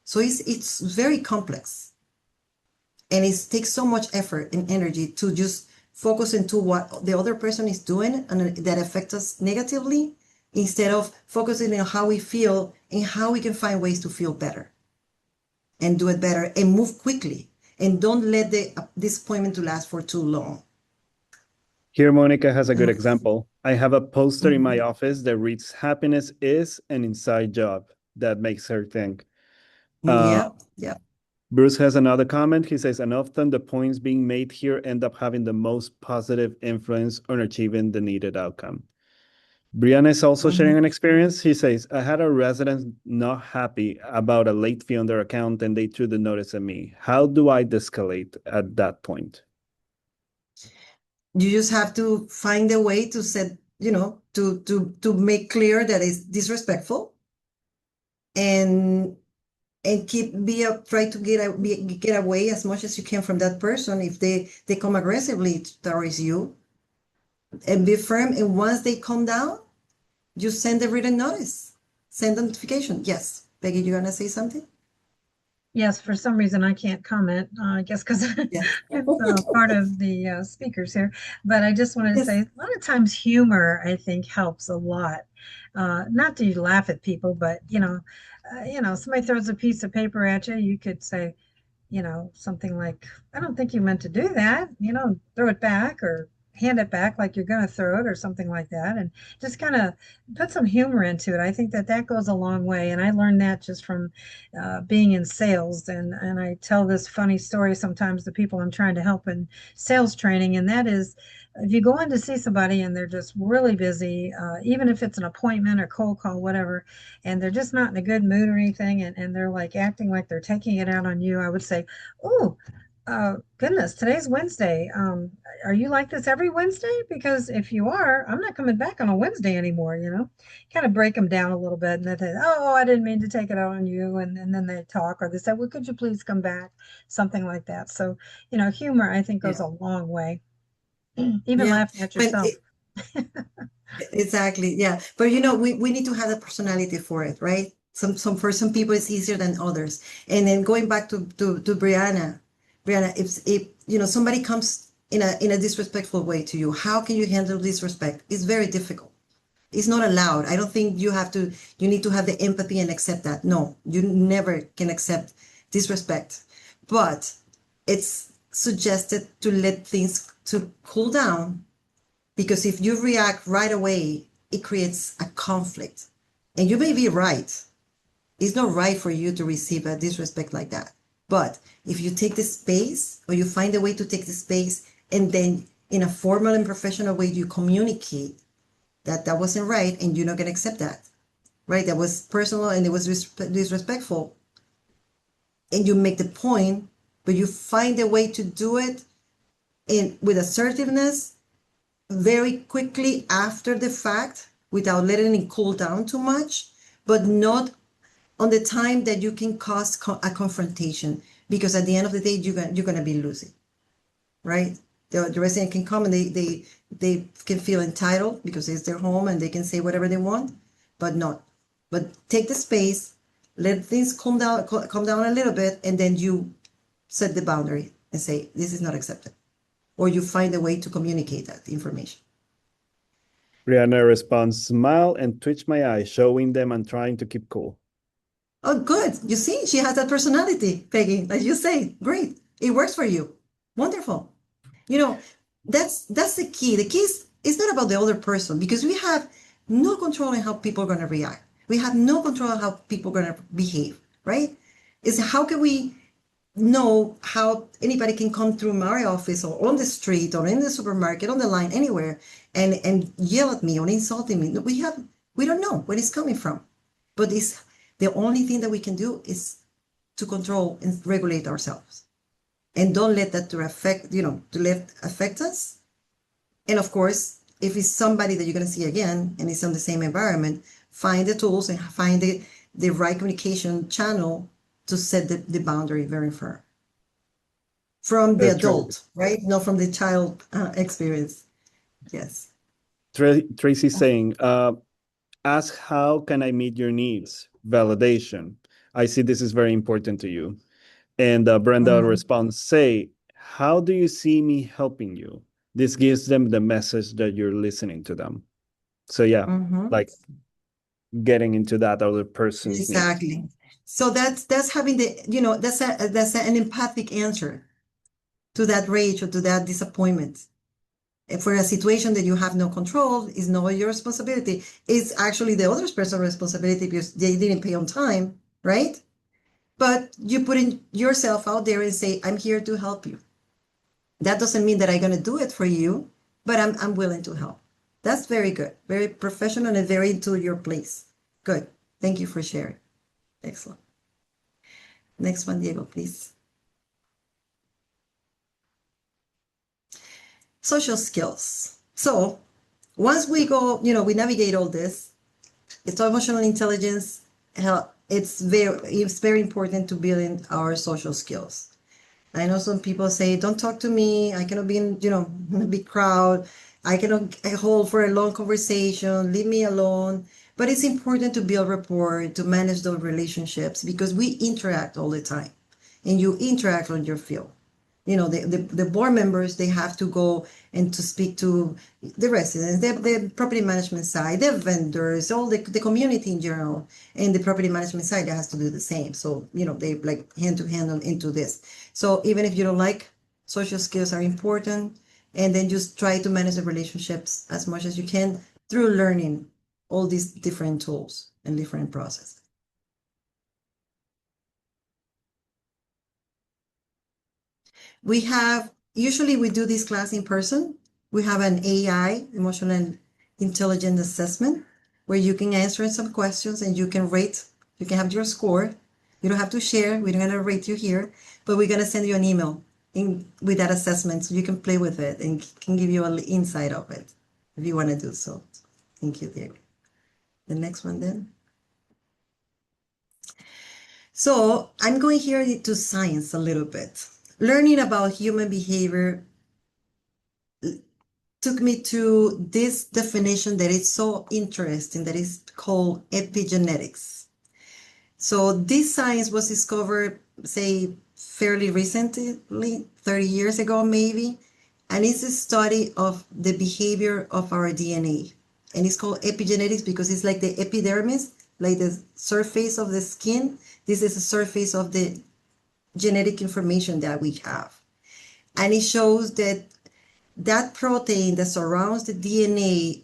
So it's very complex. And it takes so much effort and energy to just focus into what the other person is doing and that affects us negatively instead of focusing on how we feel and how we can find ways to feel better and do it better and move quickly and don't let the disappointment to last for too long. Here, Monica has a good example. I have a poster in my office that reads, "Happiness is an inside job." That makes her think. Yeah. Bruce has another comment. He says, and often the points being made here end up having the most positive influence on achieving the needed outcome. Brianna is also sharing an experience. He says, I had a resident not happy about a late fee on their account and they threw the notice at me. How do I de-escalate at that point? You just have to find a way to set, to make clear that it's disrespectful and try to get away as much as you can from that person if they come aggressively towards you, and be firm. And once they calm down, you send a written notice, send a notification. Yes, Peggy, you gonna say something? Yes, for some reason I can't comment, I guess because Yes. it's part of the speakers here. But I just wanted to Yes. say, a lot of times humor, I think, helps a lot. Not to laugh at people, but somebody throws a piece of paper at you, you could say, something like, I don't think you meant to do that, throw it back or hand it back like you're going to throw it or something like that. And just kind of put some humor into it. I think that goes a long way. And I learned that just from being in sales. And I tell this funny story sometimes to people I'm trying to help in sales training. And that is, if you go in to see somebody and they're just really busy, even if it's an appointment or cold call, whatever, and they're just not in a good mood or anything, and they're like acting like they're taking it out on you, I would say, oh, goodness, today's Wednesday. Are you like this every Wednesday? Because if you are, I'm not coming back on a Wednesday anymore, kind of break them down a little bit. And then they, oh, I didn't mean to take it out on you. And then they talk, or they say, well, could you please come back? Something like that. So, humor, I think, goes a long way. Even laughing at yourself. Exactly. Yeah. But we need to have a personality for it, right? For some people it's easier than others. And then going back to Brianna, if somebody comes in a disrespectful way to you, how can you handle disrespect? It's very difficult. It's not allowed. I don't think you need to have the empathy and accept that. No, you never can accept disrespect. But it's suggested to let things to cool down, because if you react right away, it creates a conflict. And you may be right. It's not right for you to receive a disrespect like that. But if you take the space, or you find a way to take the space, and then in a formal and professional way, you communicate that wasn't right and you're not going to accept that, right? That was personal and it was disrespectful. And you make the point, but you find a way to do it with assertiveness very quickly after the fact without letting it cool down too much, but not on the time that you can cause a confrontation, because at the end of the day, you're going to be losing, right? The resident can come and they can feel entitled because it's their home and they can say whatever they want, but take the space, let things calm down a little bit, and then you set the boundary and say, this is not accepted. Or you find a way to communicate that information. Brianna responds, smile and twitch my eyes, showing them I'm trying to keep cool. Oh, good. You see, she has that personality, Peggy, like you say. Great. It works for you. Wonderful. That's the key. The key is, it's not about the other person, because we have no control on how people are going to react. We have no control on how people are going to behave, right? It's how can we know how anybody can come through my office or on the street or in the supermarket, on the line, anywhere, and yell at me or insult me. We don't know where it's coming from. But the only thing that we can do is to control and regulate ourselves. And don't let that affect us. And of course, if it's somebody that you're going to see again and it's in the same environment, find the tools and find the right communication channel to set the boundary very firm. From the adult, right? Not from the child experience. Yes. Tracy's saying, ask how can I meet your needs? Validation. I see this is very important to you. And Brenda responds, say, how do you see me helping you? This gives them the message that you're listening to them. So yeah, like getting into that other person's needs. Exactly. So that's having the, that's an empathic answer to that rage or to that disappointment. For a situation that you have no control, is not your responsibility. It's actually the other person's responsibility because they didn't pay on time, right? But you put in yourself out there and say, I'm here to help you. That doesn't mean that I'm going to do it for you, but I'm willing to help. That's very good, very professional and very into your place. Good. Thank you for sharing. Excellent. Next one, Diego, please. Social skills. So once we go, we navigate all this, it's emotional intelligence. It's very important to build in our social skills. I know some people say, don't talk to me. I cannot be in, in a big crowd. I cannot hold for a long conversation. Leave me alone. But it's important to build rapport, to manage those relationships because we interact all the time and you interact on your field. The board members, they have to go and to speak to the residents, the property management side, the vendors, all the community in general, and the property management side that has to do the same. So, they like hand to hand into this. So even if you don't like, social skills are important. And then just try to manage the relationships as much as you can through learning all these different tools and different processes. Usually we do this class in person. We have an AI, emotional intelligence assessment, where you can answer some questions and you can rate, you can have your score. You don't have to share, we're not gonna rate you here, but we're gonna send you an email with that assessment so you can play with it and can give you an insight of it if you wanna do so. Thank you, Diego. The next one then. So I'm going here to science a little bit. Learning about human behavior took me to this definition that is so interesting that is called epigenetics. So this science was discovered, say, fairly recently, 30 years ago maybe, and it's a study of the behavior of our DNA. And it's called epigenetics because it's like the epidermis, like the surface of the skin. This is the surface of the genetic information that we have. And it shows that protein that surrounds the DNA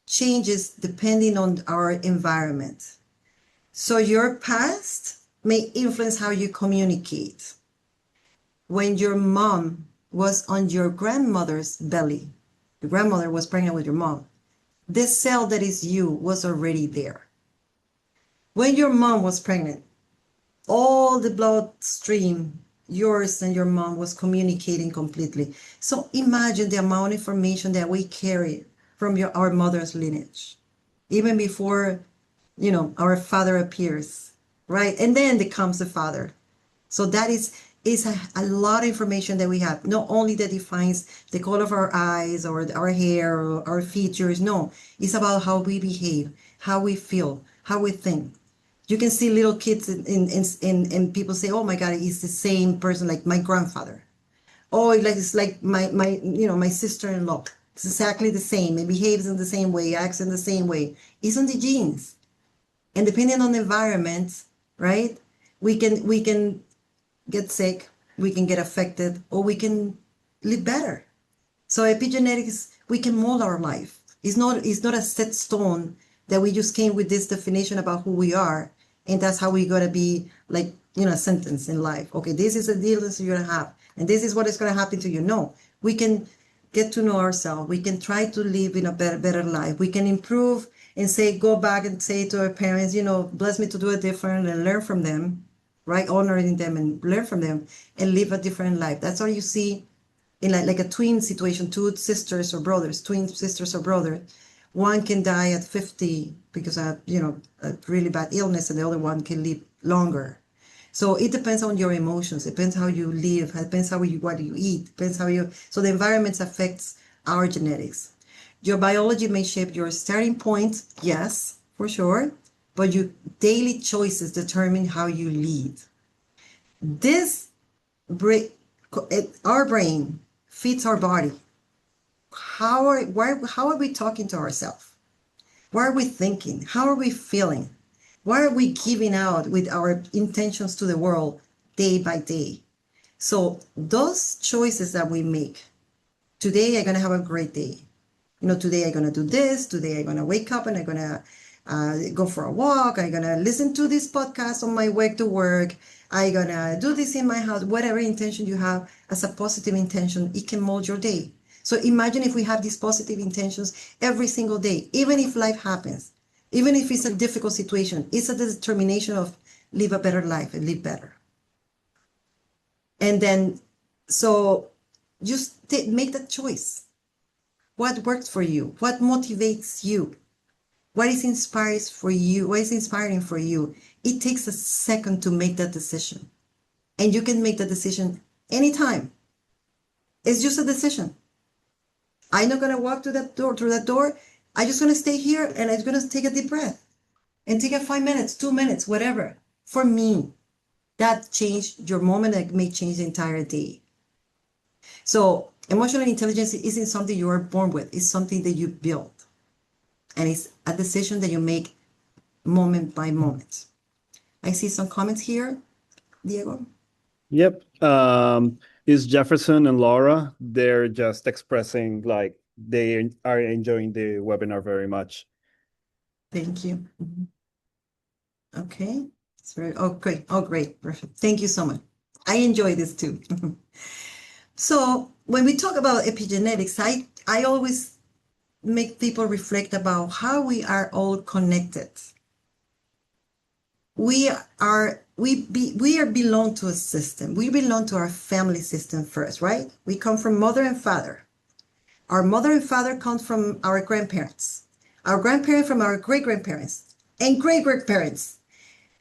changes depending on our environment. So your past may influence how you communicate. When your mom was on your grandmother's belly, your grandmother was pregnant with your mom, this cell that is you was already there. When your mom was pregnant, all the bloodstream, yours and your mom, was communicating completely. So imagine the amount of information that we carry from our mother's lineage, even before, our father appears, right? And then comes the father. So that is a lot of information that we have, not only that defines the color of our eyes or our hair or our features. No, it's about how we behave, how we feel, how we think. You can see little kids and people say, oh my God, it's the same person like my grandfather. Oh, it's like my sister-in-law. It's exactly the same. It behaves in the same way, acts in the same way. It's on the genes. And depending on the environment, right, we can get sick, we can get affected, or we can live better. So epigenetics, we can mold our life. It's not a set stone that we just came with this definition about who we are, and that's how we gotta be, like, a sentence in life. Okay, this is the deal that you're gonna have, and this is what is gonna happen to you. No, we can get to know ourselves. We can try to live in a better life. We can improve and go back and say to our parents, bless me to do it different and learn from them, right? Honoring them and learn from them and live a different life. That's how you see in like a twin situation, two sisters or brothers, twin sisters or brothers. One can die at 50 because of, a really bad illness, and the other one can live longer. So it depends on your emotions. It depends how you live. It depends what you eat. Depends so the environment affects our genetics. Your biology may shape your starting point, yes, for sure. but your daily choices determine how you lead. This our brain feeds our body. How are we talking to ourselves? What are we thinking? How are we feeling? What are we giving out with our intentions to the world day by day? So those choices that we make, today I'm going to have a great day. Today I'm going to do this. Today I'm going to wake up and I'm going to go for a walk. I'm going to listen to this podcast on my way to work. I'm going to do this in my house. Whatever intention you have as a positive intention, it can mold your day. So imagine if we have these positive intentions every single day, even if life happens, even if it's a difficult situation, it's a determination of live a better life and live better. And then, so just make that choice. What works for you? What motivates you? What is inspires for you? What is inspiring for you? It takes a second to make that decision. And you can make that decision anytime. It's just a decision. I'm not going to walk through that door. I'm just going to stay here and I'm going to take a deep breath and take a 5 minutes, 2 minutes, whatever. For me, that changed your moment that may change the entire day. So emotional intelligence isn't something you are born with. It's something that you build. And it's a decision that you make moment by moment. I see some comments here, Diego. Yep. Is Jefferson and Laura, they're just expressing like they are enjoying the webinar very much. Thank you. Okay. It's very, oh, great. Oh, great. Perfect. Thank you so much. I enjoy this too. So when we talk about epigenetics, I always make people reflect about how we are all connected. We belong to a system. We belong to our family system first, right? We come from mother and father. Our mother and father come from our grandparents. Our grandparents from our great-grandparents and great-grandparents.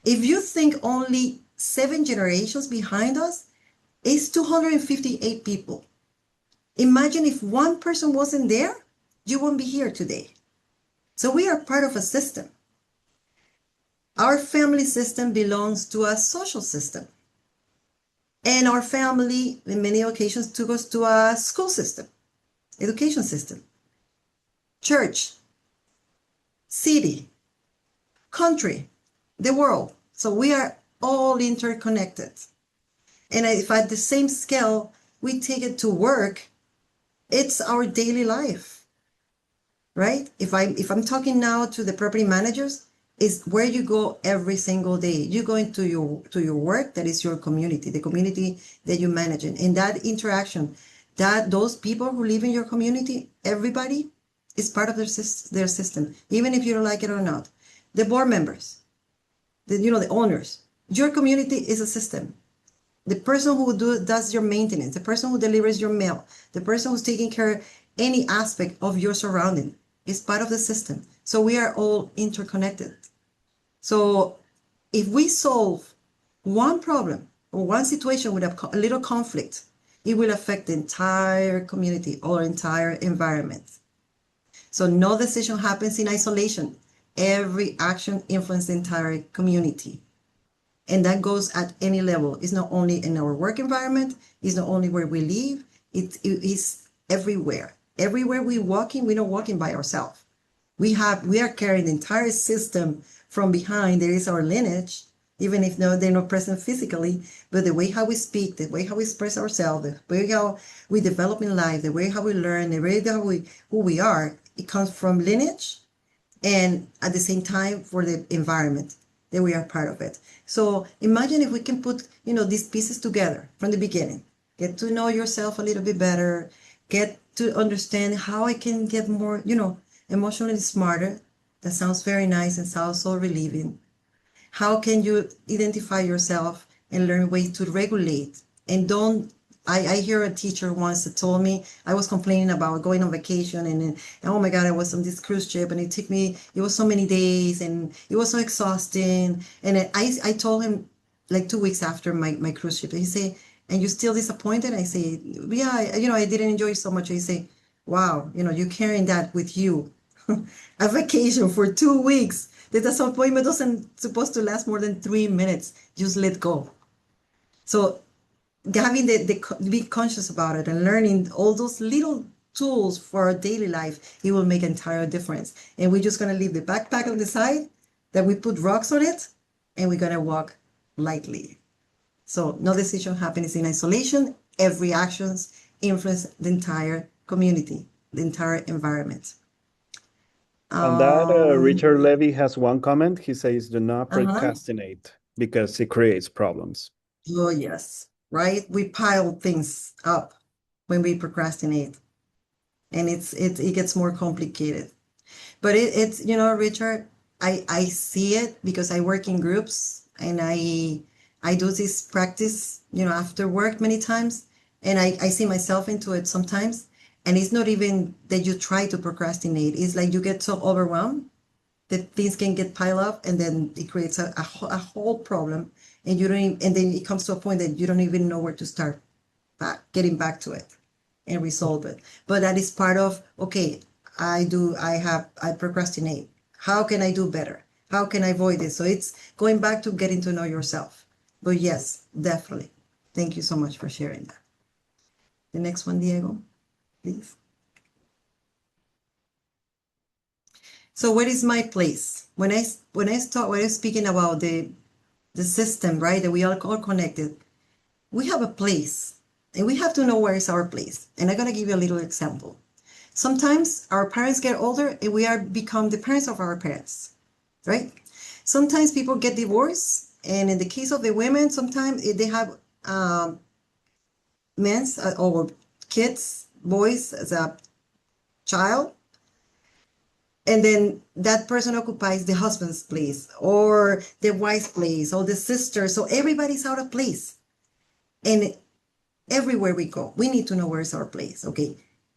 If you think only 7 generations behind us, it's 258 people. Imagine if one person wasn't there, you won't be here today. So we are part of a system. Our family system belongs to a social system. And our family, in many occasions, took us to a school system, education system, church, city, country, the world. So we are all interconnected. And if at the same scale, we take it to work, it's our daily life, right? If I'm talking now to the property managers, is where you go every single day. You go into your work, that is your community, the community that you manage in. And that interaction, that those people who live in your community, everybody is part of their system, even if you don't like it or not. The board members, the owners, your community is a system. The person who does your maintenance, the person who delivers your mail, the person who's taking care of any aspect of your surrounding is part of the system. So we are all interconnected. So if we solve one problem or one situation with a little conflict, it will affect the entire community or entire environment. So no decision happens in isolation. Every action influences the entire community. And that goes at any level. It's not only in our work environment. It's not only where we live. It is everywhere. Everywhere we're not walking by ourselves. We are carrying the entire system from behind. There is our lineage, even if they're not present physically, but the way how we speak, the way how we express ourselves, the way how we develop in life, the way how we learn, the way how who we are, it comes from lineage and at the same time for the environment that we are part of it. So imagine if we can put, these pieces together from the beginning, get to know yourself a little bit better, get to understand how I can get more, emotionally smarter. That sounds very nice and sounds so relieving. How can you identify yourself and learn ways to regulate? And I hear a teacher once that told me, I was complaining about going on vacation and oh my God, I was on this cruise ship and it was so many days and it was so exhausting. And I told him like 2 weeks after my cruise ship, he said, and you still disappointed? I say, yeah, I didn't enjoy it so much. He say, wow, you're carrying that with you. A vacation for 2 weeks. The disappointment doesn't supposed to last more than 3 minutes. Just let go. So having be conscious about it and learning all those little tools for our daily life, it will make an entire difference. And we're just gonna leave the backpack on the side, that we put rocks on it, and we're gonna walk lightly. So no decision happens in isolation. Every actions influence the entire community, the entire environment. On that, Um, Richard Levy has one comment. He says, do not uh-huh. procrastinate because it creates problems. Oh, yes, right? We pile things up when we procrastinate, and it gets more complicated. But it's, Richard, I see it because I work in groups, and I do this practice, after work many times, and I see myself into it sometimes. And it's not even that you try to procrastinate. It's like you get so overwhelmed that things can get piled up, and then it creates a whole problem, and you don't even, and then it comes to a point that you don't even know where to start getting back to it and resolve it. But that is part of, okay, I procrastinate. How can I do better? How can I avoid this? So it's going back to getting to know yourself. But yes, definitely. Thank you so much for sharing that. The next one, Diego, please. So what is my place? When I was speaking about the system, right, that we are all connected, we have a place, and we have to know where is our place. And I'm gonna give you a little example. Sometimes our parents get older, and we become the parents of our parents, right? Sometimes people get divorced, and in the case of the women, sometimes they have men or kids, boys as a child, and then that person occupies the husband's place or the wife's place or the sister. So everybody's out of place. And everywhere we go, we need to know where's our place. Okay,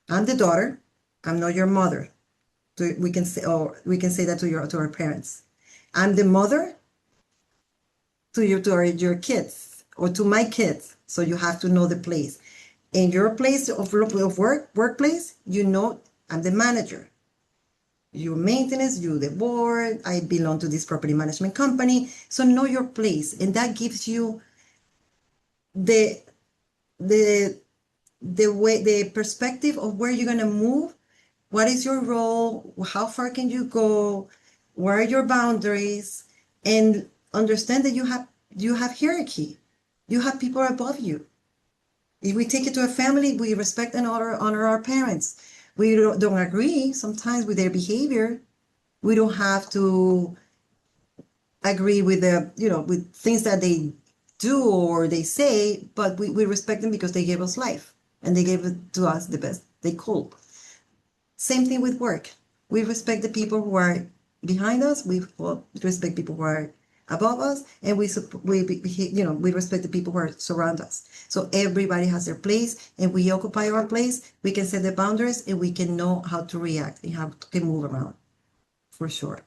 I'm the daughter. I'm not your mother. We can say that to our parents. I'm the mother to your kids or to my kids. So you have to know the place. In your place of workplace, I'm the manager. You maintenance, you the board, I belong to this property management company. So know your place, and that gives you the perspective of where you're gonna move, what is your role, how far can you go, where are your boundaries, and understand that you have hierarchy. You have people above you. If we take it to a family, we respect and honor our parents. We don't agree sometimes with their behavior. We don't have to agree with with things that they do or they say, but we respect them because they gave us life and they gave it to us the best they could. Same thing with work. We respect the people who are behind us. We respect people who are above us, and we respect the people who are surround us. So everybody has their place, and we occupy our place. We can set the boundaries, and we can know how to react and how to move around, for sure.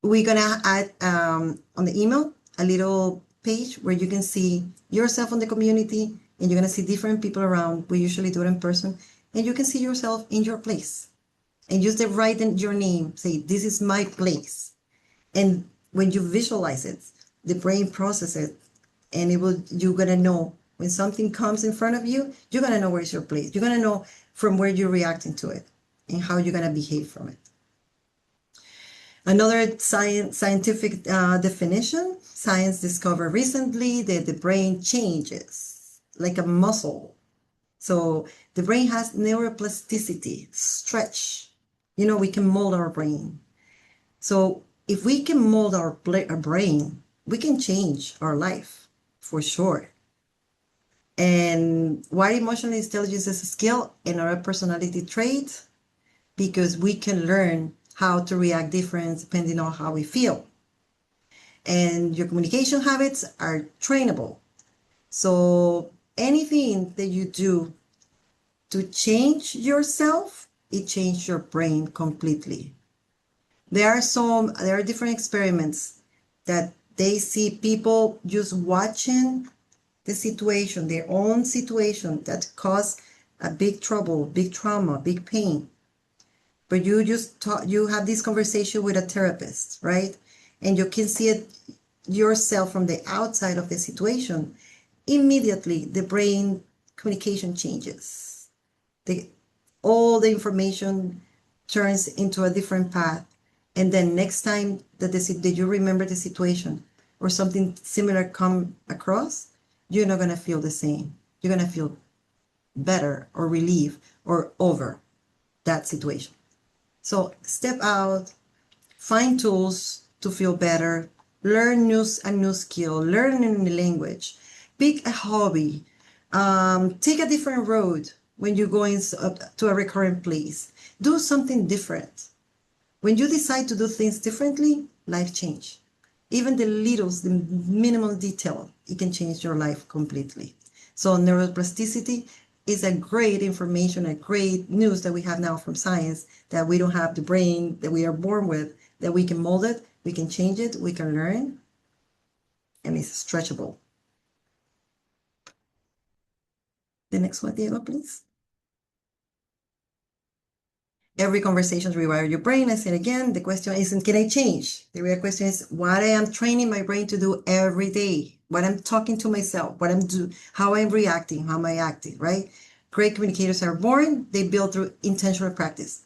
We're gonna add on the email a little page where you can see yourself on the community, and you're gonna see different people around. We usually do it in person, and you can see yourself in your place, and just write in your name. Say, "This is my place." And when you visualize it, the brain processes it, and you're gonna know when something comes in front of you, you're gonna know where's your place. You're gonna know from where you're reacting to it and how you're gonna behave from it. Another scientific definition, science discovered recently that the brain changes like a muscle. So the brain has neuroplasticity, stretch. We can mold our brain. So if we can mold our brain, we can change our life, for sure. And why emotional intelligence is a skill and our personality trait? Because we can learn how to react different depending on how we feel. And your communication habits are trainable. So anything that you do to change yourself, it changes your brain completely. There are different experiments that they see people just watching the situation, their own situation that caused a big trouble, big trauma, big pain. but you just talk, you have this conversation with a therapist, right? And you can see it yourself from the outside of the situation. Immediately, the brain communication changes. All the information turns into a different path. And then next time that you remember the situation or something similar come across, you're not going to feel the same. You're going to feel better or relief or over that situation. So step out, find tools to feel better, learn a new skill, learn a new language, pick a hobby, take a different road when you're going to a recurrent place. Do something different. When you decide to do things differently, life change. Even the minimal detail, it can change your life completely. So neuroplasticity is a great information, a great news that we have now from science, that we don't have the brain that we are born with, that we can mold it, we can change it, we can learn, and it's stretchable. The next one, Diego, please. Every conversation rewire your brain. I said again, the question isn't, can I change? The real question is what I am training my brain to do every day, what I'm talking to myself, how I'm reacting, how am I acting, right? Great communicators are born, they build through intentional practice.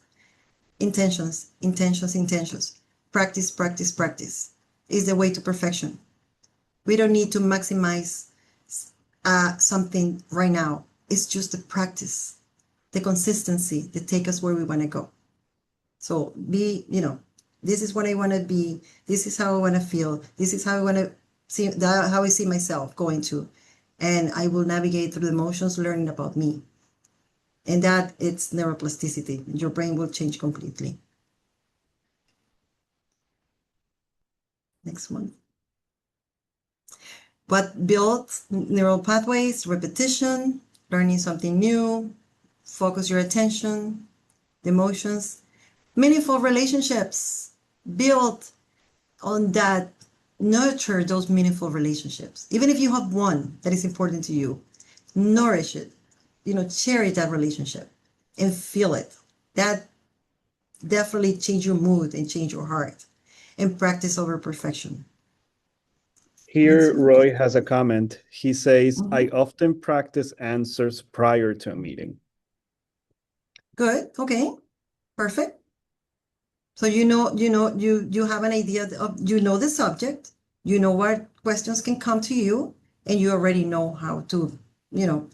Intentions, intentions, intentions. Practice, practice, practice is the way to perfection. We don't need to maximize something right now. It's just the practice, the consistency that take us where we want to go. So this is what I want to be. This is how I want to feel. This is how I want to see, how I see myself going to. And I will navigate through the emotions, learning about me. And that it's neuroplasticity. Your brain will change completely. Next one. What builds neural pathways? Repetition, learning something new, focus your attention, the emotions, meaningful relationships, build on that, nurture those meaningful relationships. Even if you have one that is important to you, nourish it, cherish that relationship and feel it. That definitely change your mood and change your heart, and practice over perfection. Here, Roy has a comment. He says, I often practice answers prior to a meeting. Good. Okay. Perfect. So you have an idea of, the subject, what questions can come to you, and you already know how to,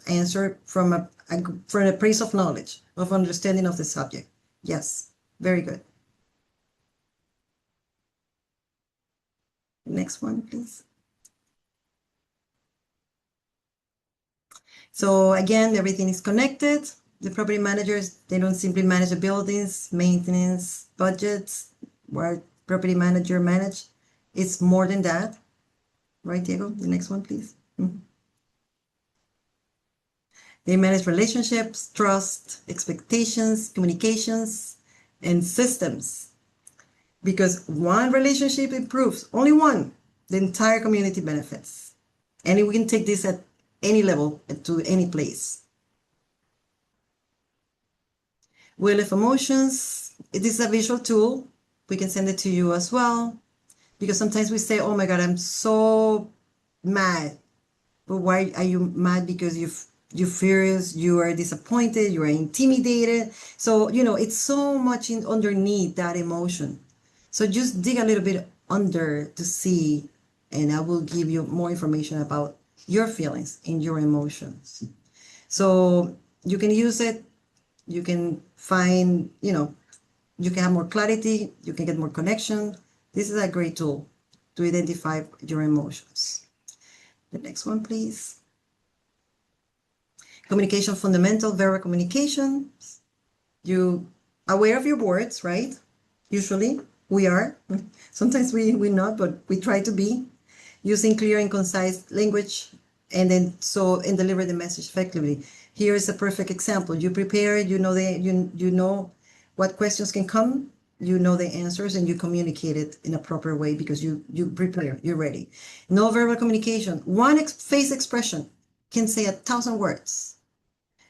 answer from a place of knowledge, of understanding of the subject. Yes. Very good. Next one, please. So again, everything is connected. The property managers, they don't simply manage the buildings, maintenance, budgets, what property manager manage. It's more than that. Right, Diego? The next one, please. They manage relationships, trust, expectations, communications, and systems. Because one relationship improves, only one, the entire community benefits. And we can take this at any level, to any place. Wheel of Emotions, it is a visual tool. We can send it to you as well. Because sometimes we say, oh my God, I'm so mad. But why are you mad? Because you're furious, you are disappointed, you are intimidated. So, it's so much underneath that emotion. So just dig a little bit under to see, and I will give you more information about your feelings and your emotions. So you can use it, you can find, you can have more clarity, you can get more connection. This is a great tool to identify your emotions. The next one, please. Communication fundamental, verbal communication. You aware of your words, right? Usually we are. Sometimes we're not, but we try to be. Using clear and concise language, and deliver the message effectively. Here is a perfect example. You prepare, you know what questions can come, you know the answers, and you communicate it in a proper way because you prepare, you're ready. No verbal communication. One face expression can say 1,000 words.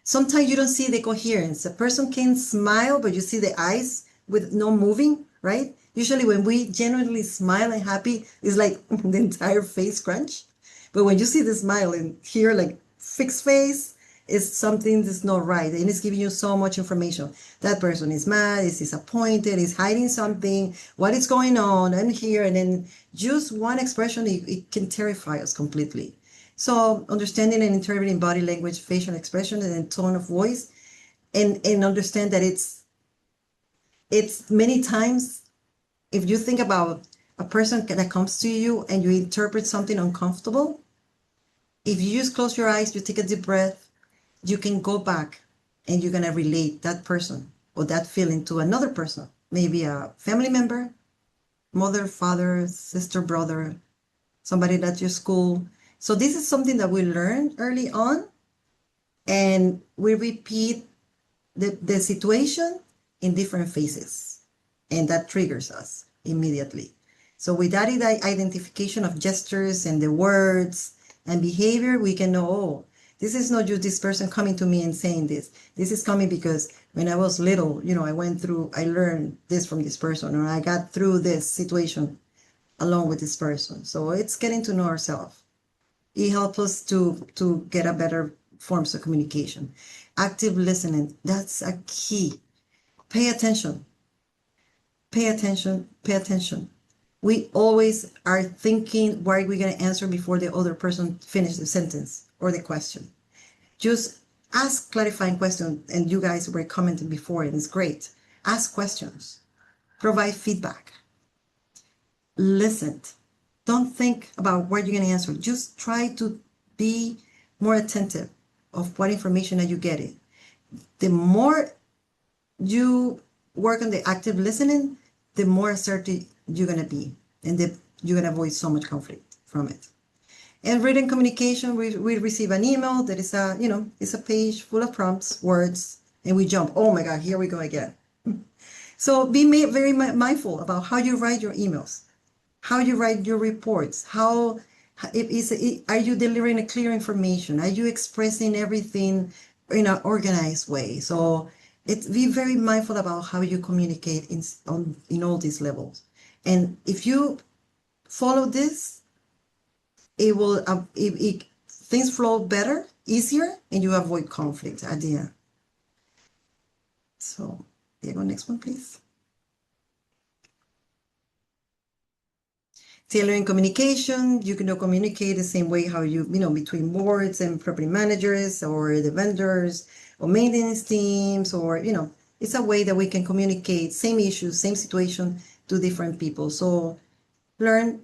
Sometimes you don't see the coherence. A person can smile, but you see the eyes with no moving, right? Usually when we genuinely smile and happy, it's like the entire face crunch. But when you see the smile and here like fixed face, it's something that's not right. And it's giving you so much information. That person is mad, is disappointed, is hiding something, what is going on, and here, and then just one expression, it can terrify us completely. So understanding and interpreting body language, facial expression, and then tone of voice, and understand that it's many times, if you think about a person that comes to you and you interpret something uncomfortable, if you just close your eyes, you take a deep breath, you can go back and you're going to relate that person or that feeling to another person, maybe a family member, mother, father, sister, brother, somebody at your school. So this is something that we learn early on, and we repeat the situation in different phases, and that triggers us immediately. So with that identification of gestures and the words and behavior, we can know, oh, this is not just this person coming to me and saying this. This is coming because when I was little, I learned this from this person, or I got through this situation along with this person. So it's getting to know ourselves. It helps us to get a better forms of communication. Active listening, that's a key. Pay attention. Pay attention. Pay attention. We always are thinking, what are we going to answer before the other person finishes the sentence or the question? Just ask clarifying questions, and you guys were commenting before, and it's great. Ask questions. Provide feedback. Listen. Don't think about what you're going to answer. Just try to be more attentive of what information that you're getting. The more you work on the active listening, the more assertive you're going to be, and you're going to avoid so much conflict from it. And written communication, we receive an email that is it's a page full of prompts, words, and we jump. Oh my God, here we go again. So be very mindful about how you write your emails, how you write your reports, are you delivering a clear information? Are you expressing everything in an organized way? So be very mindful about how you communicate in all these levels. And if you follow this, it will things flow better, easier, and you avoid conflict at the end. So Diego, next one, please. Tailoring communication, you can communicate the same way how between boards and property managers or the vendors or maintenance teams, or it's a way that we can communicate same issues, same situation to different people. So learn,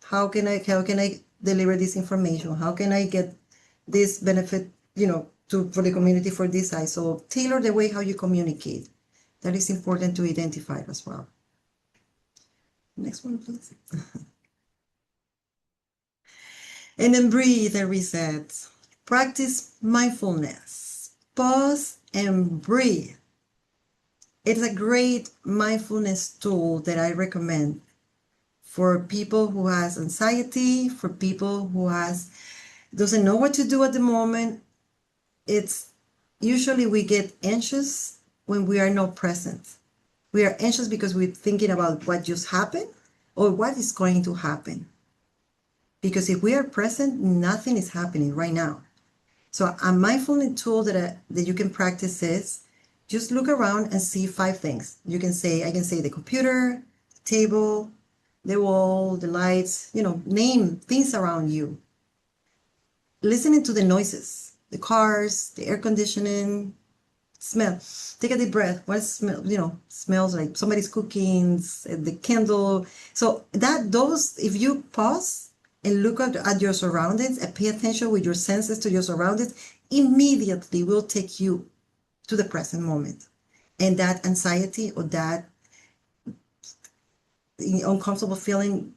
how can I deliver this information? How can I get this benefit, for the community for this side? So tailor the way how you communicate. That is important to identify as well. Next one, please. And then breathe and reset. Practice mindfulness. Pause and breathe. It's a great mindfulness tool that I recommend for people who has anxiety, for people who doesn't know what to do at the moment. It's usually we get anxious when we are not present. We are anxious because we're thinking about what just happened or what is going to happen. Because if we are present, nothing is happening right now. So a mindfulness tool that you can practice is just look around and see 5 things. I can say the computer, the table, the wall, the lights, name things around you. Listening to the noises, the cars, the air conditioning, smell. Take a deep breath. What smells like somebody's cooking, the candle. So if you pause and look at your surroundings and pay attention with your senses to your surroundings, immediately will take you to the present moment. And that anxiety or that uncomfortable feeling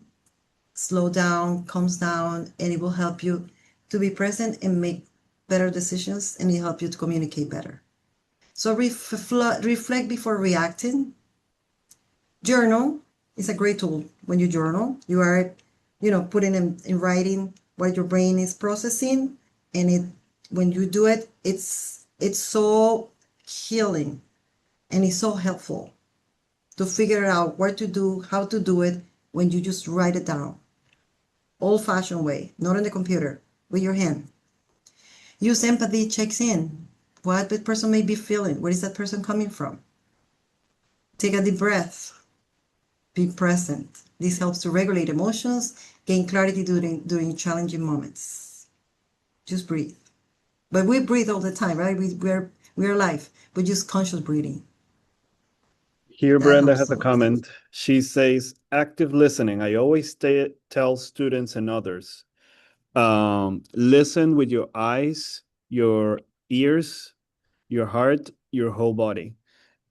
calms down, and it will help you to be present and make better decisions, and it help you to communicate better. So reflect before reacting. Journal is a great tool. When you journal, you are putting in writing what your brain is processing, and when you do it, it's so healing and it's so helpful to figure out what to do, how to do it when you just write it down. Old-fashioned way, not on the computer, with your hand. Use empathy checks in. What the person may be feeling. Where is that person coming from? Take a deep breath. Be present. This helps to regulate emotions, gain clarity during challenging moments. Just breathe. But we breathe all the time, right? We're alive, but just conscious breathing. Here, That Brenda helps has a a lot. comment. She says, active listening. I always tell students and others, listen with your eyes, your ears, your heart, your whole body.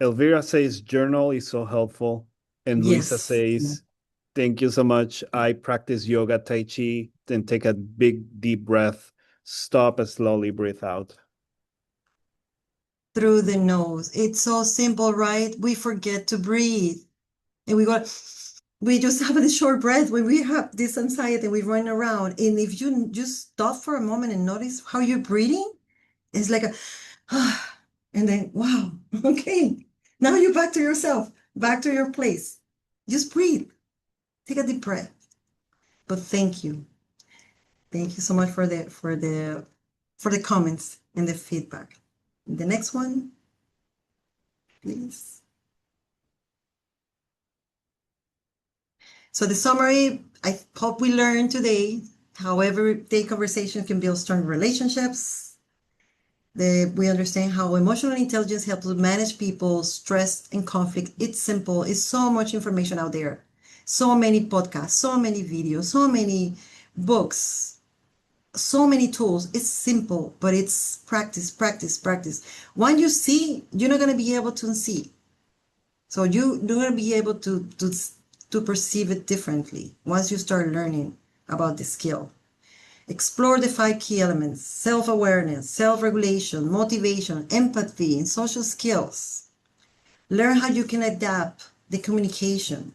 Elvira says, journal is so helpful. And Luisa Yes. says, thank you so much. I practice yoga, Tai Chi, then take a big, deep breath, stop and slowly breathe out. Through the nose. It's so simple, right? We forget to breathe. And we just have a short breath when we have this anxiety, we run around. And if you just stop for a moment and notice how you're breathing, it's like and then, wow, okay. Now you're back to yourself, back to your place. Just breathe. Take a deep breath. But thank you. Thank you so much for the comments and the feedback. The next one, please. So the summary, I hope we learned today how everyday conversation can build strong relationships. We understand how emotional intelligence helps to manage people, stress, and conflict. It's simple. It's so much information out there. So many podcasts, so many videos, so many books, so many tools. It's simple, but it's practice, practice, practice. Once you see, you're not going to be able to unsee. So you're going to be able to perceive it differently once you start learning about the skill. Explore the 5 key elements: self-awareness, self-regulation, motivation, empathy, and social skills. Learn how you can adapt the communication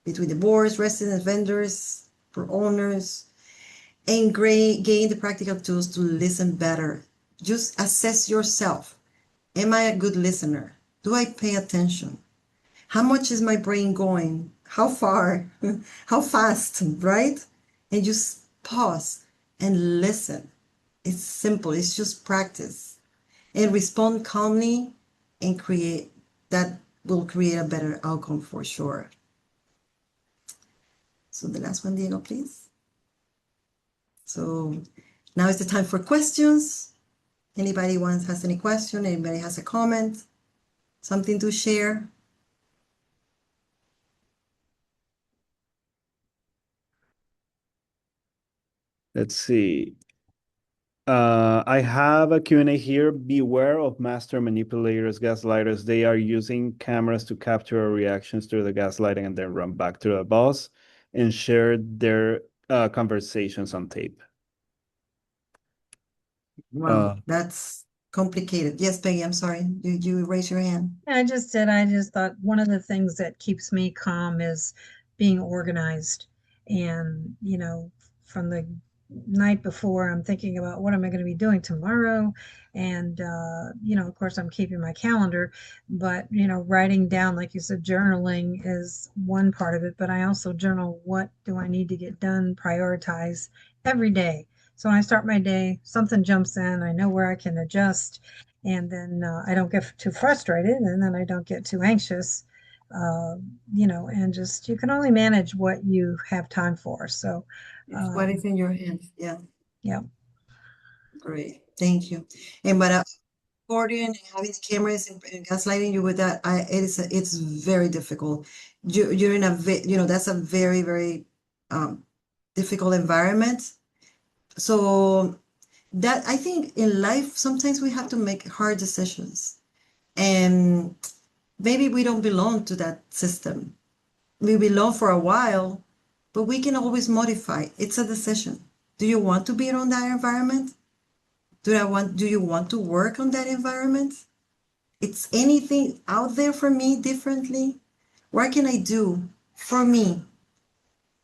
between the boards, residents, vendors, for owners, and gain the practical tools to listen better. Just assess yourself. Am I a good listener? Do I pay attention? How much is my brain going? How far? How fast, right? And just pause and listen. It's simple. It's just practice. And respond calmly and that will create a better outcome for sure. So the last one, Diego, please. So now is the time for questions. Anybody has any question? Anybody has a comment? Something to share? Let's see. I have a Q&A here. Beware of master manipulators, gaslighters. They are using cameras to capture our reactions to the gaslighting and then run back to the boss and share their conversations on tape. Wow, that's complicated. Yes, Peggy, I'm sorry. You raise your hand. I just did. I just thought one of the things that keeps me calm is being organized. And, from the night before, I'm thinking about what am I going to be doing tomorrow. And, of course, I'm keeping my calendar, but, writing down, like you said, journaling is one part of it. But I also journal what do I need to get done, prioritize every day. So when I start my day, something jumps in, I know where I can adjust, and then I don't get too frustrated, and then I don't get too anxious, and just you can only manage what you have time for. So, What is in your hands? Yeah, yeah. great. Thank you. And but accordion and having the cameras and gaslighting you with that, it's very difficult. You're in that's a very, very difficult environment. So that I think in life sometimes we have to make hard decisions, and maybe we don't belong to that system. We belong for a while, but we can always modify. It's a decision. Do you want to be around that environment? Do you want to work on that environment? It's anything out there for me differently? What can I do for me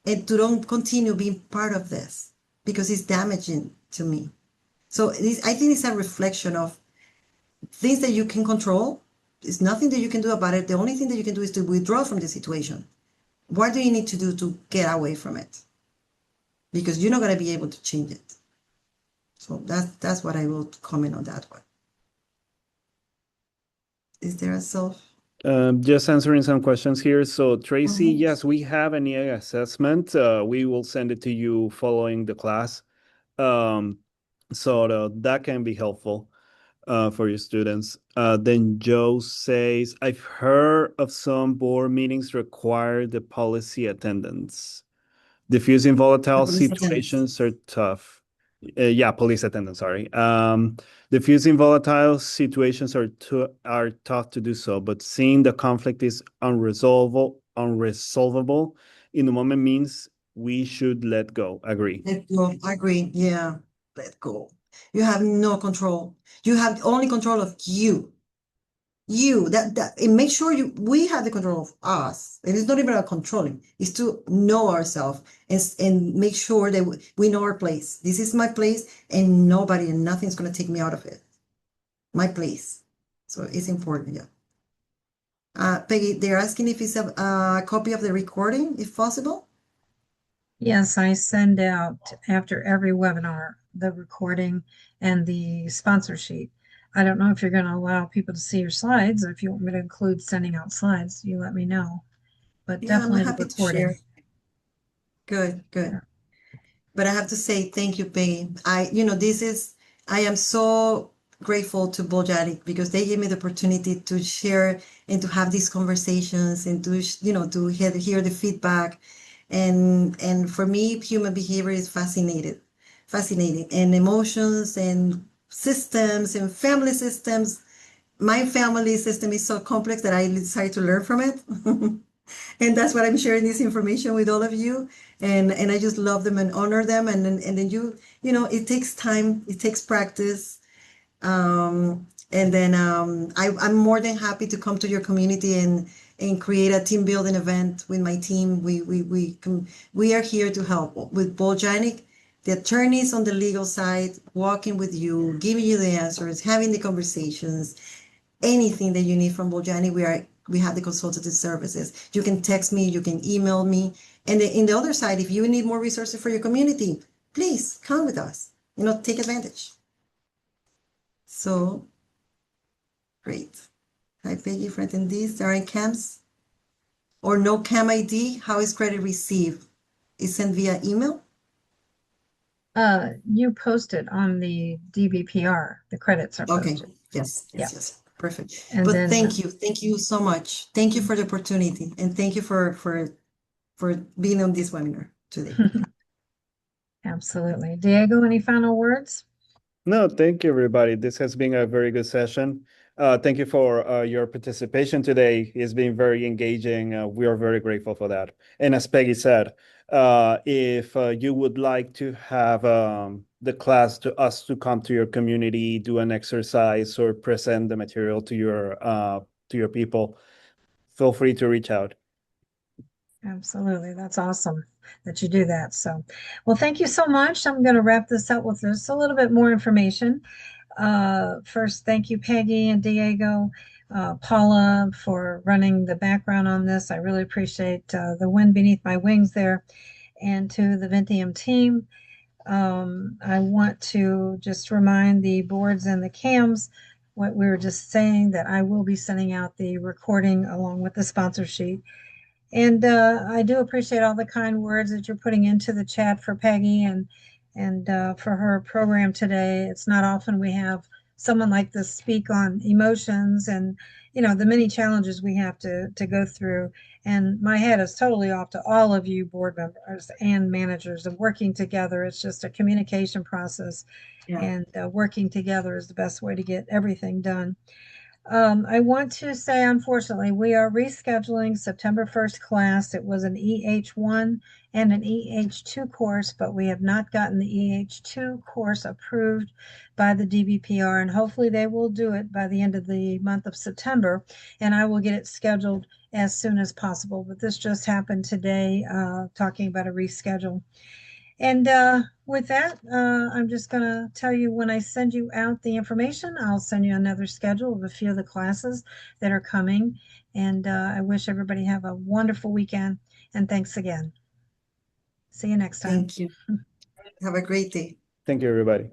and to don't continue being part of this because it's damaging to me? So I think it's a reflection of things that you can control There's nothing that you can do about it. The only thing that you can do is to withdraw from the situation. What do you need to do to get away from it? Because you're not going to be able to change it. So that's what I will comment on that one. Is there a self? Just answering some questions here. So Tracy, Mhm. yes, we have an EA assessment. We will send it to you following the class. So that can be helpful for your students. Then Joe says, I've heard of some board meetings require the policy attendance. Diffusing volatile Police attendants. situations are tough. Yeah, police attendance, sorry. Diffusing volatile situations are tough to do so, but seeing the conflict is unresolvable in the moment means we should let go. Agree. Let go. Agree. Yeah. Let go. You have no control. You have only control of you. And make sure we have the control of us. And it's not even about controlling, it's to know ourselves and make sure that we know our place. This is my place, and nobody and nothing's going to take me out of it. My place. So it's important, yeah. Peggy, they're asking if it's a copy of the recording, if possible. Yes, I send out after every webinar the recording and the sponsor sheet. I don't know if you're going to allow people to see your slides. If you want me to include sending out slides, you let me know. But Yeah, I'm definitely the happy to recording. share. Good. Yeah. But I have to say thank you, Peggy. I am so grateful to Bojanic because they gave me the opportunity to share and to have these conversations and to hear the feedback. And for me, human behavior is fascinating, and emotions and systems and family systems. My family system is so complex that I decided to learn from it. And that's what I'm sharing this information with all of you. And I just love them and honor them. And then it takes time, it takes practice. I'm more than happy to come to your community and create a team building event with my team. We are here to help with Bojanic, the attorneys on the legal side, walking with you, giving you the answers, having the conversations, anything that you need from Bojani, we have the consultative services. You can text me, you can email me. And in the other side, if you need more resources for your community, please come with us. Take advantage. So great. Hi, Peggy, for attendees. There are camps or no cam ID. How is credit received? Is sent via email? You posted on the DBPR, the credits are Okay. posted. Yes. Yeah. Perfect. And But then thank you so much. Thank you for the opportunity, and thank you for being on this webinar today. absolutely. Diego, any final words? No, thank you, everybody. This has been a very good session. Thank you for your participation today. It's been very engaging. We are very grateful for that. And as Peggy said, if you would like to have the class to us to come to your community, do an exercise, or present the material to your people, feel free to reach out. Absolutely. That's awesome that you do that. So, well, thank you so much. I'm going to wrap this up with just a little bit more information. First, thank you, Peggy and Diego, Paula, for running the background on this. I really appreciate the wind beneath my wings there, and to the Vinteum team. I want to just remind the boards and the cams what we were just saying, that I will be sending out the recording along with the sponsor sheet. And I do appreciate all the kind words that you're putting into the chat for Peggy and for her program today. It's not often we have someone like this speak on emotions and the many challenges we have to go through. And my head is totally off to all of you board members and managers of working together. It's just a communication process, and working together is the best way to get everything done. I want to say, unfortunately, we are rescheduling September 1st class. It was an EH1 and an EH2 course, but we have not gotten the EH2 course approved by the DBPR, and hopefully they will do it by the end of the month of September, and I will get it scheduled as soon as possible. But this just happened today, talking about a reschedule. And with that, I'm just going to tell you when I send you out the information, I'll send you another schedule of a few of the classes that are coming. And I wish everybody have a wonderful weekend. And thanks again. See you next time. Thank you. Have a great day. Thank you, everybody.